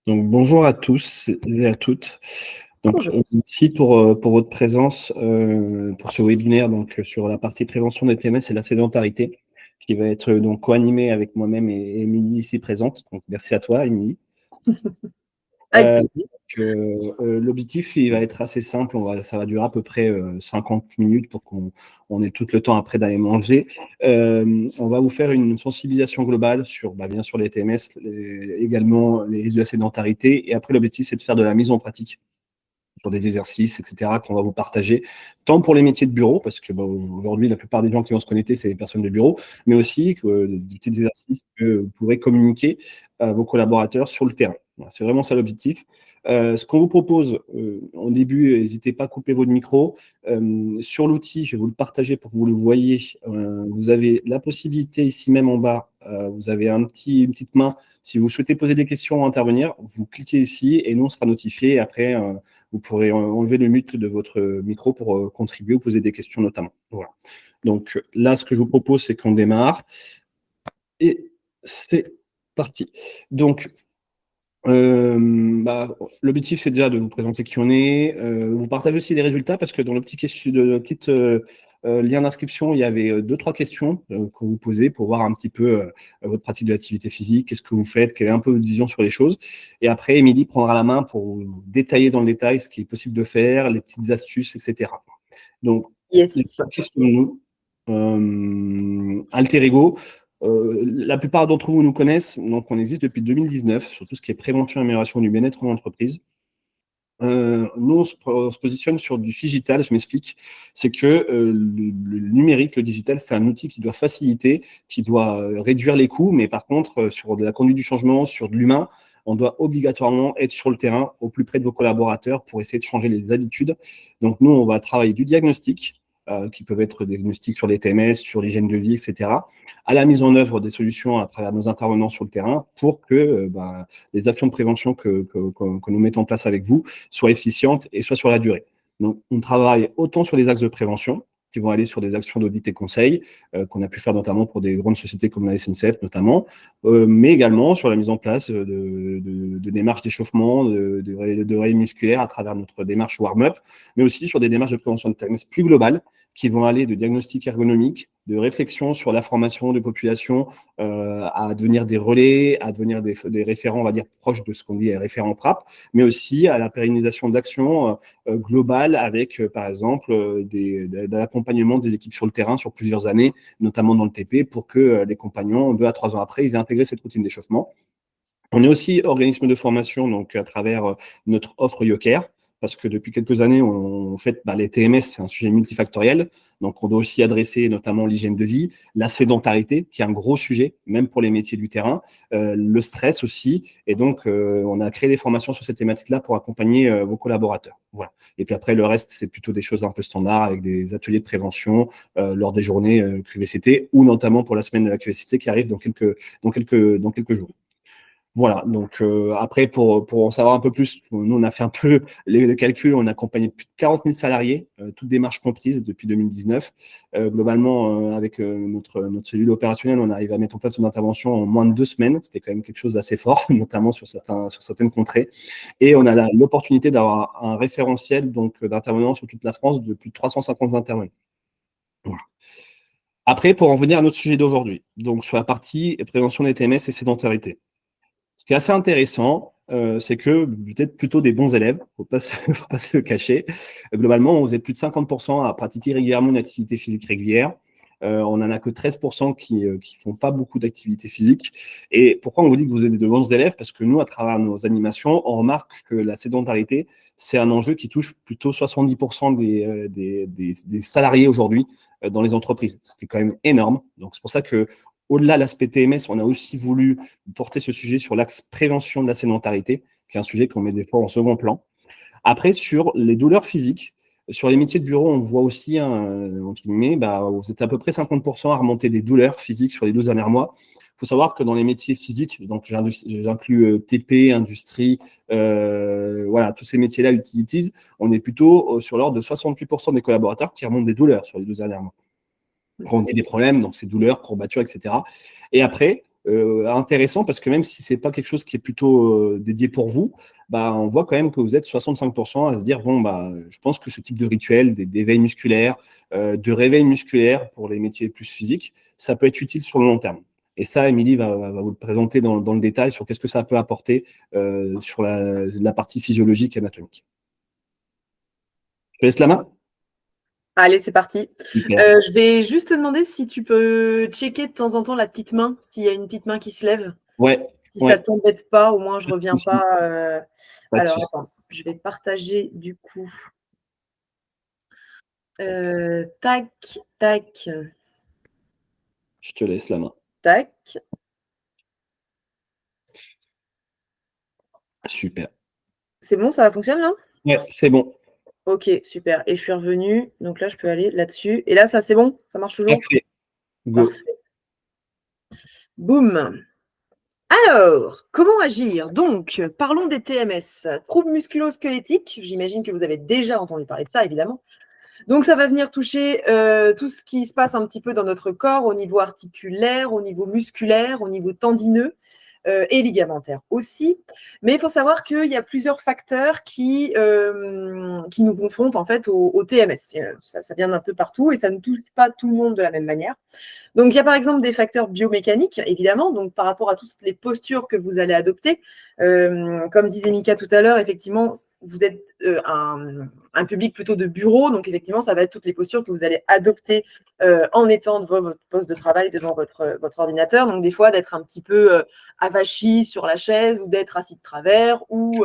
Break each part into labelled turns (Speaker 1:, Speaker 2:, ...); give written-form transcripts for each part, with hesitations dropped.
Speaker 1: Donc, bonjour à tous et à toutes. Donc,
Speaker 2: Bonjour.
Speaker 1: merci pour votre présence pour ce webinaire donc, sur la partie prévention des TMS et la sédentarité, qui va être donc co-animé avec moi-même et Émilie ici présente. Donc, merci à toi, Émilie.
Speaker 2: Avec plaisir.
Speaker 1: L'objectif, il va être assez simple. Ça va durer à peu près 50 minutes pour qu'on ait tout le temps après d'aller manger. On va vous faire une sensibilisation globale sur, bien sûr, les TMS, également les risques de la sédentarité. Et après, l'objectif, c'est de faire de la mise en pratique sur des exercices, etc., qu'on va vous partager, tant pour les métiers de bureau, parce que aujourd'hui, la plupart des gens qui vont se connecter, c'est des personnes de bureau, mais aussi des petits exercices que vous pourrez communiquer à vos collaborateurs sur le terrain. Voilà, c'est vraiment ça l'objectif. Ce qu'on vous propose, en début, n'hésitez pas à couper votre micro. Sur l'outil, je vais vous le partager pour que vous le voyez. Vous avez la possibilité ici même en bas, vous avez une petite main. Si vous souhaitez poser des questions ou intervenir, vous cliquez ici et nous, on sera notifié. Après, vous pourrez enlever le mute de votre micro pour contribuer ou poser des questions notamment. Voilà. Donc là, ce que je vous propose, c'est qu'on démarre. Et c'est parti. Donc, l'objectif, c'est déjà de vous présenter qui on est. Vous partagez aussi des résultats parce que dans le petit lien d'inscription, il y avait deux, trois questions qu'on vous posez pour voir un petit peu votre pratique de l'activité physique, qu'est-ce que vous faites, quelle est un peu votre vision sur les choses. Et après, Émilie prendra la main pour vous détailler dans le détail ce qui est possible de faire, les petites astuces, etc. Donc, les
Speaker 2: Yes.
Speaker 1: questions-nous. Alter Ego. La plupart d'entre vous nous connaissent, donc on existe depuis 2019 sur tout ce qui est prévention et amélioration du bien-être en entreprise. Nous, on se positionne sur du digital, je m'explique. C'est que le numérique, le digital, c'est un outil qui doit faciliter, qui doit réduire les coûts, mais par contre, sur de la conduite du changement, sur de l'humain, on doit obligatoirement être sur le terrain, au plus près de vos collaborateurs pour essayer de changer les habitudes. Donc, nous, on va travailler du diagnostic, qui peuvent être des diagnostics sur les TMS, sur l'hygiène de vie, etc., à la mise en œuvre des solutions à travers nos intervenants sur le terrain pour que les actions de prévention que nous mettons en place avec vous soient efficientes et soient sur la durée. Donc, on travaille autant sur les axes de prévention, qui vont aller sur des actions d'audit et conseil, qu'on a pu faire notamment pour des grandes sociétés comme la SNCF notamment, mais également sur la mise en place de démarches d'échauffement, de réveil musculaire à travers notre démarche warm-up, mais aussi sur des démarches de prévention de TMS plus globales, qui vont aller de diagnostic ergonomique, de réflexion sur la formation de population, à devenir des relais, à devenir des référents, on va dire, proches de ce qu'on dit référents PRAP, mais aussi à la pérennisation d'actions globales avec, par exemple, de l'accompagnement des équipes sur le terrain sur plusieurs années, notamment dans le TP, pour que les compagnons, 2 à 3 ans après, ils aient intégré cette routine d'échauffement. On est aussi organisme de formation, donc à travers notre offre YoCare, parce que depuis quelques années, on fait les TMS, c'est un sujet multifactoriel. Donc, on doit aussi adresser notamment l'hygiène de vie, la sédentarité, qui est un gros sujet, même pour les métiers du terrain, le stress aussi. Et donc, on a créé des formations sur cette thématique-là pour accompagner vos collaborateurs. Voilà. Et puis après, le reste, c'est plutôt des choses un peu standards avec des ateliers de prévention lors des journées QVCT ou notamment pour la semaine de la QVCT qui arrive dans quelques jours. Voilà, donc après, pour en savoir un peu plus, nous, on a fait un peu les calculs, on a accompagné plus de 40 000 salariés, toutes démarches comprises depuis 2019. Globalement, avec notre cellule opérationnelle, on arrive à mettre en place une intervention en moins de 2 semaines. C'était quand même quelque chose d'assez fort, notamment sur certaines contrées. Et on a l'opportunité d'avoir un référentiel d'intervenants sur toute la France de plus de 350 intervenants. Voilà. Après, pour en venir à notre sujet d'aujourd'hui, donc sur la partie prévention des TMS et sédentarité. Ce qui est assez intéressant, c'est que vous êtes plutôt des bons élèves, faut pas se le cacher. Globalement, vous êtes plus de 50% à pratiquer régulièrement une activité physique régulière. On n'en a que 13% qui font pas beaucoup d'activité physique. Et pourquoi on vous dit que vous êtes de bons élèves? Parce que nous, à travers nos animations, on remarque que la sédentarité, c'est un enjeu qui touche plutôt 70% des salariés aujourd'hui dans les entreprises. C'est quand même énorme. Donc, c'est pour ça que au-delà de l'aspect TMS, on a aussi voulu porter ce sujet sur l'axe prévention de la sédentarité, qui est un sujet qu'on met des fois en second plan. Après, sur les douleurs physiques, sur les métiers de bureau, on voit aussi, entre guillemets, vous êtes à peu près 50% à remonter des douleurs physiques sur les 12 derniers mois. Il faut savoir que dans les métiers physiques, donc j'inclus TP, industrie, voilà, tous ces métiers-là, utilities, on est plutôt sur l'ordre de 68% des collaborateurs qui remontent des douleurs sur les 12 derniers mois. On a des problèmes, donc c'est douleurs, courbatures, etc. Et après, intéressant parce que même si c'est pas quelque chose qui est plutôt dédié pour vous, bah, on voit quand même que vous êtes 65% à se dire, bon, bah, je pense que ce type de rituel, d'éveil musculaire, de réveil musculaire pour les métiers plus physiques, ça peut être utile sur le long terme. Et ça, Émilie va vous le présenter dans le détail sur qu'est-ce que ça peut apporter sur la partie physiologique et anatomique. Je te laisse la main.
Speaker 2: Allez, c'est parti.
Speaker 1: Super.
Speaker 2: Je vais juste te demander si tu peux checker de temps en temps la petite main, s'il y a une petite main qui se lève.
Speaker 1: Ouais,
Speaker 2: Si ça ne t'embête pas, au moins je ne
Speaker 1: pas de
Speaker 2: reviens
Speaker 1: souci.
Speaker 2: pas.
Speaker 1: Pas de
Speaker 2: Alors,
Speaker 1: souci.
Speaker 2: attends, je vais partager du coup. Tac, tac,
Speaker 1: Je te laisse la main.
Speaker 2: tac.
Speaker 1: Super.
Speaker 2: C'est bon, ça fonctionne là?
Speaker 1: Ouais, c'est bon.
Speaker 2: Ok, super. Et je suis revenue. Donc là, je peux aller là-dessus. Et là, ça, c'est bon? Ça marche toujours?
Speaker 1: Parfait. Go.
Speaker 2: Parfait. Boum. Alors, comment agir? Donc, parlons des TMS, troubles musculo-squelettiques. J'imagine que vous avez déjà entendu parler de ça, évidemment. Donc, ça va venir toucher tout ce qui se passe un petit peu dans notre corps au niveau articulaire, au niveau musculaire, au niveau tendineux et ligamentaire aussi. Mais il faut savoir qu'il y a plusieurs facteurs qui nous confrontent en fait au TMS. Ça vient d'un peu partout et ça ne touche pas tout le monde de la même manière. Donc, il y a par exemple des facteurs biomécaniques, évidemment, donc par rapport à toutes les postures que vous allez adopter. Comme disait Mika tout à l'heure, effectivement, vous êtes un public plutôt de bureau, donc effectivement, ça va être toutes les postures que vous allez adopter en étant devant votre poste de travail, devant votre ordinateur. Donc, des fois, d'être un petit peu avachi sur la chaise ou d'être assis de travers ou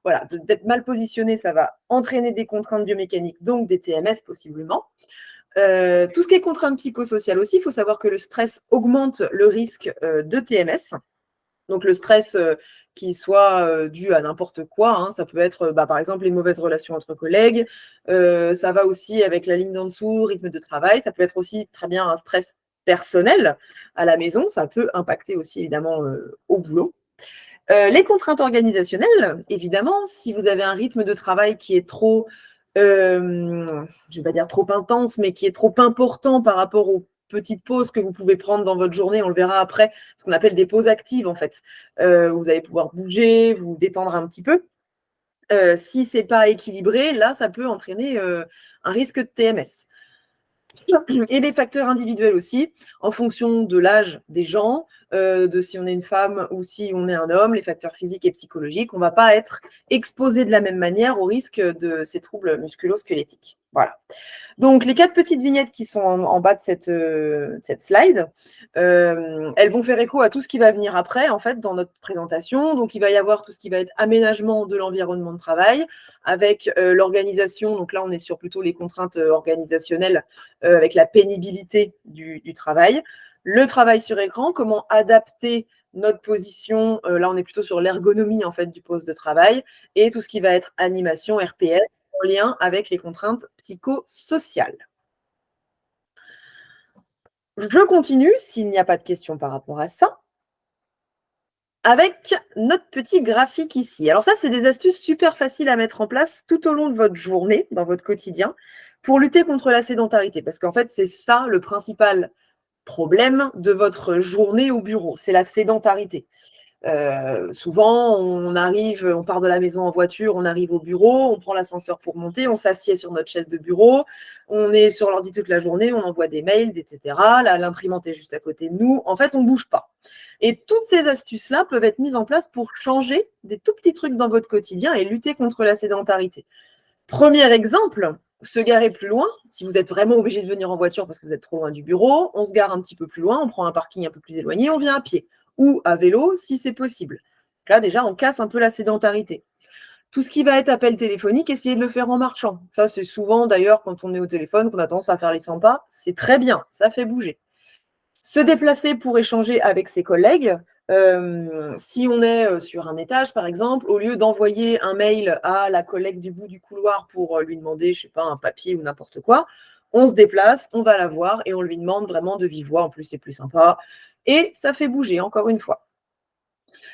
Speaker 2: voilà, d'être mal positionné, ça va entraîner des contraintes biomécaniques, donc des TMS possiblement. Tout ce qui est contrainte psychosociale aussi, il faut savoir que le stress augmente le risque de TMS. Donc le stress qui soit dû à n'importe quoi, hein, ça peut être par exemple les mauvaises relations entre collègues, ça va aussi avec la ligne d'en dessous, rythme de travail, ça peut être aussi très bien un stress personnel à la maison, ça peut impacter aussi évidemment au boulot. Les contraintes organisationnelles, évidemment, si vous avez un rythme de travail qui est trop, je ne vais pas dire trop intense, mais qui est trop important par rapport aux petites pauses que vous pouvez prendre dans votre journée, on le verra après, ce qu'on appelle des pauses actives en fait. Vous allez pouvoir bouger, vous détendre un petit peu. Si ce n'est pas équilibré, là, ça peut entraîner un risque de TMS. Et des facteurs individuels aussi, en fonction de l'âge des gens, de si on est une femme ou si on est un homme, les facteurs physiques et psychologiques, on ne va pas être exposé de la même manière au risque de ces troubles musculo-squelettiques. Voilà. Donc, les 4 petites vignettes qui sont en bas de cette slide, elles vont faire écho à tout ce qui va venir après, en fait, dans notre présentation. Donc, il va y avoir tout ce qui va être aménagement de l'environnement de travail, avec l'organisation. Donc là, on est sur plutôt les contraintes organisationnelles, avec la pénibilité du travail. Le travail sur écran, comment adapter notre position. Là, on est plutôt sur l'ergonomie, en fait, du poste de travail. Et tout ce qui va être animation, RPS, en lien avec les contraintes psychosociales. Je continue, s'il n'y a pas de questions par rapport à ça, avec notre petit graphique ici. Alors ça, c'est des astuces super faciles à mettre en place tout au long de votre journée, dans votre quotidien, pour lutter contre la sédentarité. Parce qu'en fait, c'est ça le principal problème de votre journée au bureau, c'est la sédentarité. Souvent, on part de la maison en voiture, on arrive au bureau, on prend l'ascenseur pour monter, on s'assied sur notre chaise de bureau, on est sur l'ordi toute la journée, on envoie des mails, etc. Là, l'imprimante est juste à côté de nous. En fait, on ne bouge pas. Et toutes ces astuces-là peuvent être mises en place pour changer des tout petits trucs dans votre quotidien et lutter contre la sédentarité. Premier exemple, se garer plus loin. Si vous êtes vraiment obligé de venir en voiture parce que vous êtes trop loin du bureau, on se gare un petit peu plus loin, on prend un parking un peu plus éloigné, on vient à pied ou à vélo si c'est possible. Là, déjà, on casse un peu la sédentarité. Tout ce qui va être appel téléphonique, essayez de le faire en marchant. Ça, c'est souvent, d'ailleurs, quand on est au téléphone, qu'on a tendance à faire les 100 pas. C'est très bien, ça fait bouger. Se déplacer pour échanger avec ses collègues. Si on est sur un étage, par exemple, au lieu d'envoyer un mail à la collègue du bout du couloir pour lui demander, je ne sais pas, un papier ou n'importe quoi, on se déplace, on va la voir et on lui demande vraiment de vive voix. En plus, c'est plus sympa. Et ça fait bouger, encore une fois.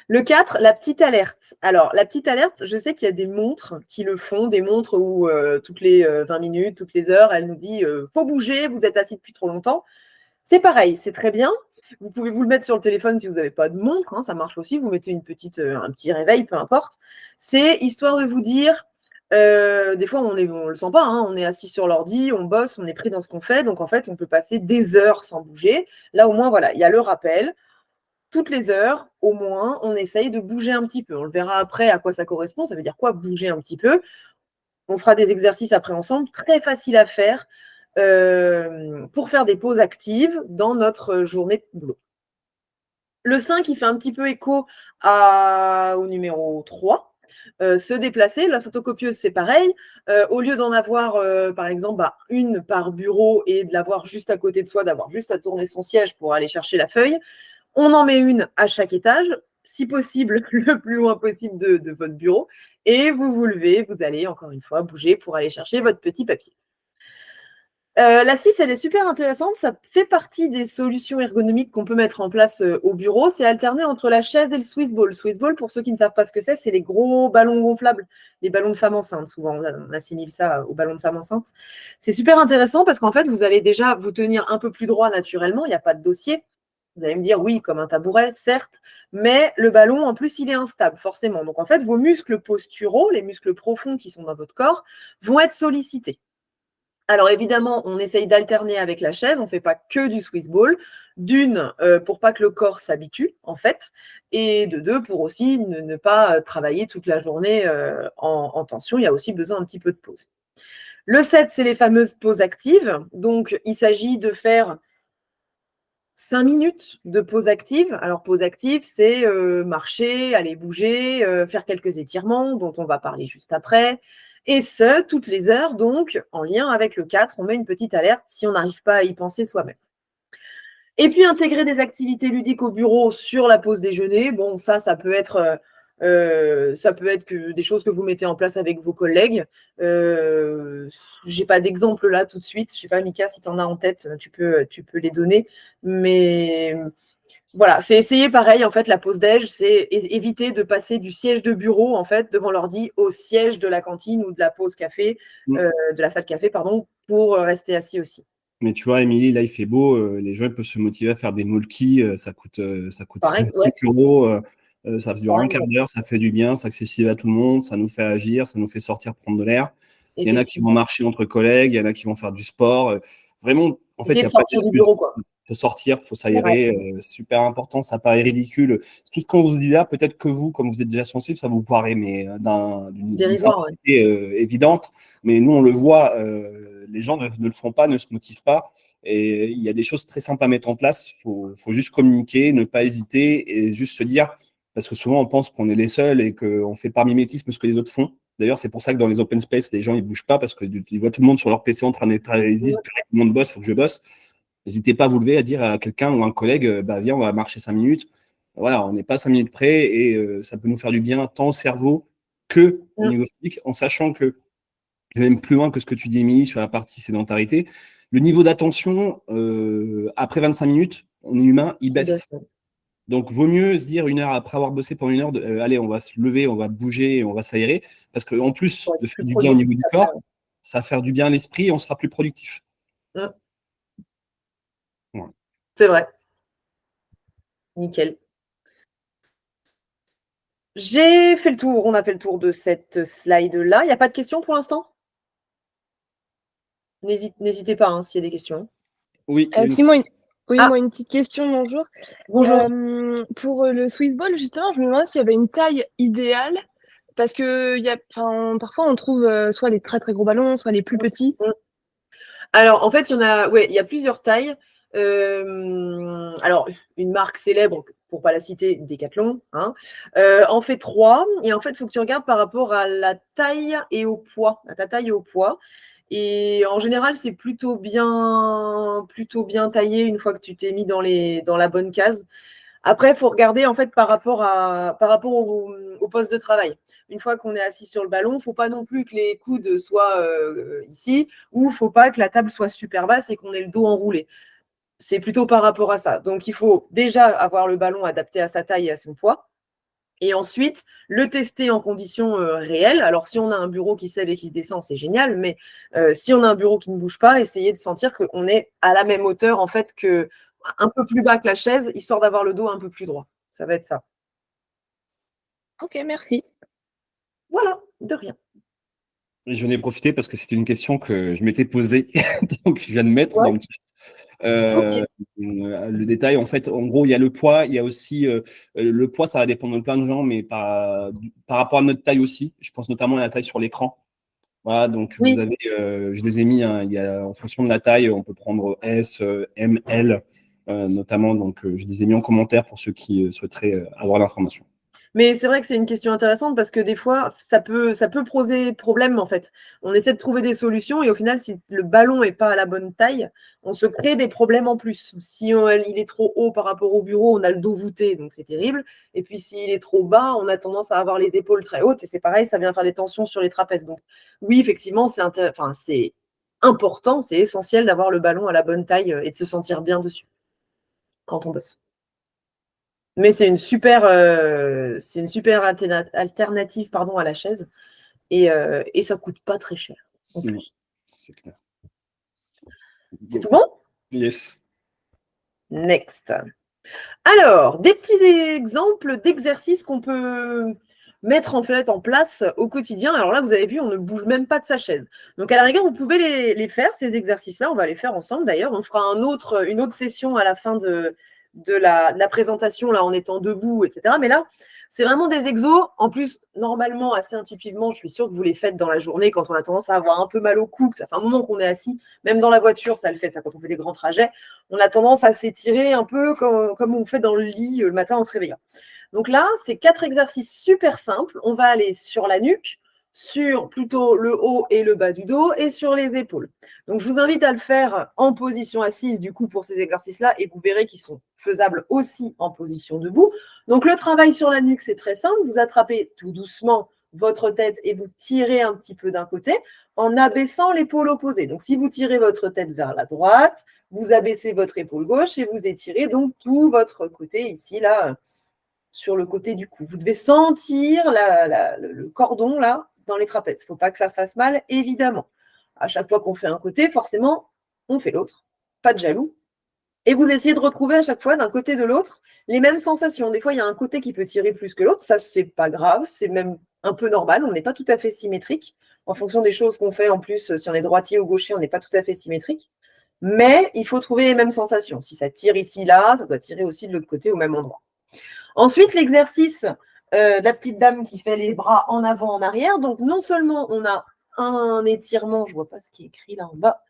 Speaker 2: Le 4, la petite alerte. Alors, la petite alerte, je sais qu'il y a des montres qui le font, des montres où toutes les 20 minutes, toutes les heures, elle nous dit « faut bouger, vous êtes assis depuis trop longtemps ». C'est pareil, c'est très bien. Vous pouvez vous le mettre sur le téléphone si vous n'avez pas de montre, hein, ça marche aussi. Vous mettez un petit réveil, peu importe. C'est histoire de vous dire, des fois on le sent pas, hein, on est assis sur l'ordi, on bosse, on est pris dans ce qu'on fait. Donc en fait, on peut passer des heures sans bouger. Là au moins, voilà, il y a le rappel. Toutes les heures, au moins, on essaye de bouger un petit peu. On le verra après à quoi ça correspond. Ça veut dire quoi, bouger un petit peu? On fera des exercices après ensemble, très faciles à faire pour faire des pauses actives dans notre journée de boulot. Le 5, il fait un petit peu écho au numéro 3. Se déplacer. La photocopieuse, c'est pareil. Au lieu d'en avoir, par exemple, une par bureau et de l'avoir juste à côté de soi, d'avoir juste à tourner son siège pour aller chercher la feuille, on en met une à chaque étage, si possible, le plus loin possible de votre bureau. Et vous levez, vous allez encore une fois bouger pour aller chercher votre petit papier. La 6, elle est super intéressante. Ça fait partie des solutions ergonomiques qu'on peut mettre en place au bureau. C'est alterner entre la chaise et le Swiss ball. Swiss ball, pour ceux qui ne savent pas ce que c'est les gros ballons gonflables, les ballons de femmes enceintes. Souvent, on assimile ça aux ballons de femmes enceintes. C'est super intéressant parce qu'en fait, vous allez déjà vous tenir un peu plus droit naturellement. Il n'y a pas de dossier. Vous allez me dire, oui, comme un tabouret, certes, mais le ballon, en plus, il est instable, forcément. Donc, en fait, vos muscles posturaux, les muscles profonds qui sont dans votre corps, vont être sollicités. Alors, évidemment, on essaye d'alterner avec la chaise. On ne fait pas que du Swiss ball. D'une, pour pas que le corps s'habitue, en fait. Et de deux, pour aussi ne pas travailler toute la journée en tension. Il y a aussi besoin un petit peu de pause. Le 7, c'est les fameuses pauses actives. Donc, il s'agit de faire 5 minutes de pause active. Alors, pause active, c'est marcher, aller bouger, faire quelques étirements dont on va parler juste après. Et ce, toutes les heures, donc, en lien avec le 4, on met une petite alerte si on n'arrive pas à y penser soi-même. Et puis, intégrer des activités ludiques au bureau sur la pause déjeuner. Bon, ça peut être que des choses que vous mettez en place avec vos collègues. J'ai pas d'exemple là tout de suite. Je sais pas, Mika, si tu en as en tête, tu peux les donner. Mais voilà, c'est essayer pareil, en fait, la pause déj, c'est éviter de passer du siège de bureau, en fait, devant l'ordi, au siège de la cantine ou de la pause café, de la salle café, pardon, pour rester assis aussi.
Speaker 1: Mais tu vois, Émilie, là, il fait beau. Les gens ils peuvent se motiver à faire des molki. Ça coûte
Speaker 2: Pareil,
Speaker 1: 5
Speaker 2: ouais,
Speaker 1: euros. Ça dure un
Speaker 2: pareil,
Speaker 1: quart d'heure. Ça fait du bien. C'est accessible à tout le monde. Ça nous fait agir. Ça nous fait sortir, prendre de l'air. Il y en a qui vont
Speaker 2: effectivement.
Speaker 1: marcher entre collègues. Il y en a qui vont faire du sport. Vraiment, en fait, il
Speaker 2: Essayer
Speaker 1: n'y
Speaker 2: de
Speaker 1: a pas
Speaker 2: sortir du
Speaker 1: d'excuse.
Speaker 2: bureau, quoi.
Speaker 1: Il faut sortir, il faut
Speaker 2: Ouais,
Speaker 1: s'aérer. C'est super important. Ça paraît ridicule. Tout ce qu'on vous dit là, peut-être que vous, comme vous êtes déjà sensible, ça vous paraît mais d'une
Speaker 2: dérisoire, ouais.
Speaker 1: simplicité évidente. Mais nous, on le voit. Les gens ne le font pas, ne se motivent pas. Et il y a des choses très simples à mettre en place. Faut juste communiquer, ne pas hésiter et juste se dire, parce que souvent on pense qu'on est les seuls et qu'on fait par mimétisme ce que les autres font. D'ailleurs, c'est pour ça que dans les open space, les gens ils bougent pas parce qu'ils voient tout le monde sur leur PC en train d'être travailler. Ils se disent, tout le monde bosse, faut que je bosse. N'hésitez pas à vous lever, à dire à quelqu'un ou à un collègue, viens, on va marcher 5 minutes. Voilà, on n'est pas 5 minutes près et ça peut nous faire du bien tant au cerveau que au
Speaker 2: Mm.
Speaker 1: niveau physique, en sachant que je vais même plus loin que ce que tu dis, Émilie, sur la partie sédentarité. Le niveau d'attention, après 25 minutes, on est humain, il baisse. Donc, vaut mieux se dire une heure après avoir bossé pendant une heure, allez, on va se lever, on va bouger, on va s'aérer. Parce qu'en plus
Speaker 2: Pour
Speaker 1: de
Speaker 2: être
Speaker 1: faire
Speaker 2: plus
Speaker 1: du bien au niveau
Speaker 2: productif
Speaker 1: du
Speaker 2: après,
Speaker 1: corps, ça va faire du bien à l'esprit et on sera plus productif.
Speaker 2: ouais. Mm.
Speaker 1: Voilà.
Speaker 2: C'est vrai. Nickel. J'ai fait le tour. On a fait le tour de cette slide-là. Il n'y a pas de questions pour l'instant? N'hésitez pas hein, s'il y a des questions.
Speaker 1: Oui,
Speaker 3: Si moi, oui,
Speaker 2: Ah,
Speaker 3: moi, une petite question, bonjour.
Speaker 2: bonjour.
Speaker 3: Pour le Swiss ball, justement, je me demandais s'il y avait une taille idéale, parce que parfois on trouve soit les très très gros ballons, soit les plus petits.
Speaker 2: Alors, en fait, il y a plusieurs tailles. Alors, une marque célèbre, pour ne pas la citer, Decathlon, hein, en fait 3. Et en fait, il faut que tu regardes par rapport à la taille et au poids, à ta taille et au poids. Et en général, c'est plutôt bien taillé une fois que tu t'es mis dans la bonne case. Après, il faut regarder en fait par rapport au poste de travail. Une fois qu'on est assis sur le ballon, il ne faut pas non plus que les coudes soient ici ou il ne faut pas que la table soit super basse et qu'on ait le dos enroulé. C'est plutôt par rapport à ça. Donc, il faut déjà avoir le ballon adapté à sa taille et à son poids. Et ensuite, le tester en conditions réelles. Alors, si on a un bureau qui se lève et qui se descend, c'est génial. Mais si on a un bureau qui ne bouge pas, essayez de sentir qu'on est à la même hauteur en fait que un peu plus bas que la chaise, histoire d'avoir le dos un peu plus droit. Ça va être ça.
Speaker 3: Ok, merci.
Speaker 2: Voilà, de rien.
Speaker 1: Et j'en ai profité parce que c'était une question que je m'étais posée, donc je viens de mettre dans
Speaker 2: Ouais.
Speaker 1: le chat. Le détail, en fait, en gros, il y a le poids, il y a aussi le poids, ça va dépendre de plein de gens, mais par rapport à notre taille aussi. Je pense notamment à la taille sur l'écran. Voilà, donc vous
Speaker 2: Oui.
Speaker 1: avez, je les ai mis, hein, il y a, en fonction de la taille, on peut prendre S, M, L, notamment. Donc, je les ai mis en commentaire pour ceux qui souhaiteraient avoir l'information.
Speaker 2: Mais c'est vrai que c'est une question intéressante parce que des fois, ça peut poser problème en fait. On essaie de trouver des solutions et au final, si le ballon n'est pas à la bonne taille, on se crée des problèmes en plus. Si il est trop haut par rapport au bureau, on a le dos voûté, donc c'est terrible. Et puis s'il est trop bas, on a tendance à avoir les épaules très hautes et c'est pareil, ça vient faire des tensions sur les trapèzes. Donc oui, effectivement, c'est important, c'est essentiel d'avoir le ballon à la bonne taille et de se sentir bien dessus quand on bosse. Mais c'est une super alternative pardon, à la chaise et ça ne coûte pas très cher. En plus.
Speaker 1: C'est clair.
Speaker 2: C'est tout bon?
Speaker 1: Yes.
Speaker 2: Next. Alors, des petits exemples d'exercices qu'on peut mettre en fait en place au quotidien. Alors là, vous avez vu, on ne bouge même pas de sa chaise. Donc à la rigueur, vous pouvez les faire, ces exercices-là. On va les faire ensemble d'ailleurs. On fera une autre session à la fin de la présentation, là, en étant debout, etc. Mais là, c'est vraiment des exos. En plus, normalement, assez intuitivement, je suis sûre que vous les faites dans la journée quand on a tendance à avoir un peu mal au cou, que ça fait un moment qu'on est assis. Même dans la voiture, ça le fait, ça, quand on fait des grands trajets. On a tendance à s'étirer un peu comme on fait dans le lit le matin en se réveillant. Donc là, c'est 4 exercices super simples. On va aller sur la nuque, sur plutôt le haut et le bas du dos et sur les épaules. Donc, je vous invite à le faire en position assise, du coup, pour ces exercices-là, et vous verrez qu'ils sont faisables aussi en position debout. Donc, le travail sur la nuque, c'est très simple. Vous attrapez tout doucement votre tête et vous tirez un petit peu d'un côté en abaissant l'épaule opposée. Donc, si vous tirez votre tête vers la droite, vous abaissez votre épaule gauche et vous étirez donc tout votre côté ici, là, sur le côté du cou. Vous devez sentir le cordon là dans les trapèzes. Il ne faut pas que ça fasse mal, évidemment. À chaque fois qu'on fait un côté, forcément, on fait l'autre. Pas de jaloux. Et vous essayez de retrouver à chaque fois, d'un côté de l'autre, les mêmes sensations. Des fois, il y a un côté qui peut tirer plus que l'autre. Ça, c'est pas grave. C'est même un peu normal. On n'est pas tout à fait symétrique. En fonction des choses qu'on fait, en plus, si on est droitier ou gaucher, on n'est pas tout à fait symétrique. Mais il faut trouver les mêmes sensations. Si ça tire ici, là, ça doit tirer aussi de l'autre côté au même endroit. Ensuite, l'exercice de la petite dame qui fait les bras en avant, en arrière. Donc, non seulement on a un étirement, je ne vois pas ce qui est écrit là en bas,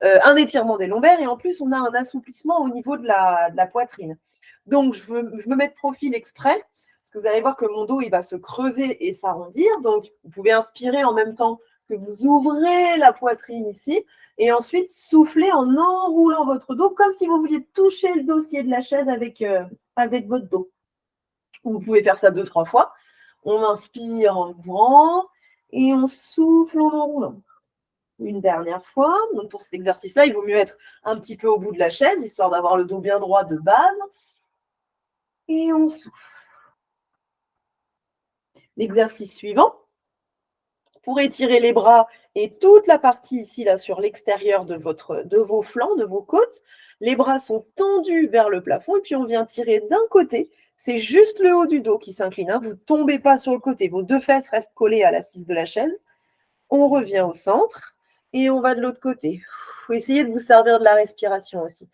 Speaker 2: un étirement des lombaires et en plus, on a un assouplissement au niveau de la poitrine. Donc, je me mets de profil exprès parce que vous allez voir que mon dos, il va se creuser et s'arrondir. Donc, vous pouvez inspirer en même temps que vous ouvrez la poitrine ici et ensuite souffler en enroulant votre dos comme si vous vouliez toucher le dossier de la chaise avec votre dos. Vous pouvez faire ça 2-3 fois. On inspire en ouvrant et on souffle en enroulant. Une dernière fois. Donc pour cet exercice-là, il vaut mieux être un petit peu au bout de la chaise, histoire d'avoir le dos bien droit de base. Et on souffle. L'exercice suivant. Pour étirer les bras et toute la partie ici, là, sur l'extérieur de vos flancs, de vos côtes, les bras sont tendus vers le plafond et puis on vient tirer d'un côté. C'est juste le haut du dos qui s'incline. Vous ne tombez pas sur le côté. Vos 2 fesses restent collées à l'assise de la chaise. On revient au centre et on va de l'autre côté. Essayez de vous servir de la respiration aussi.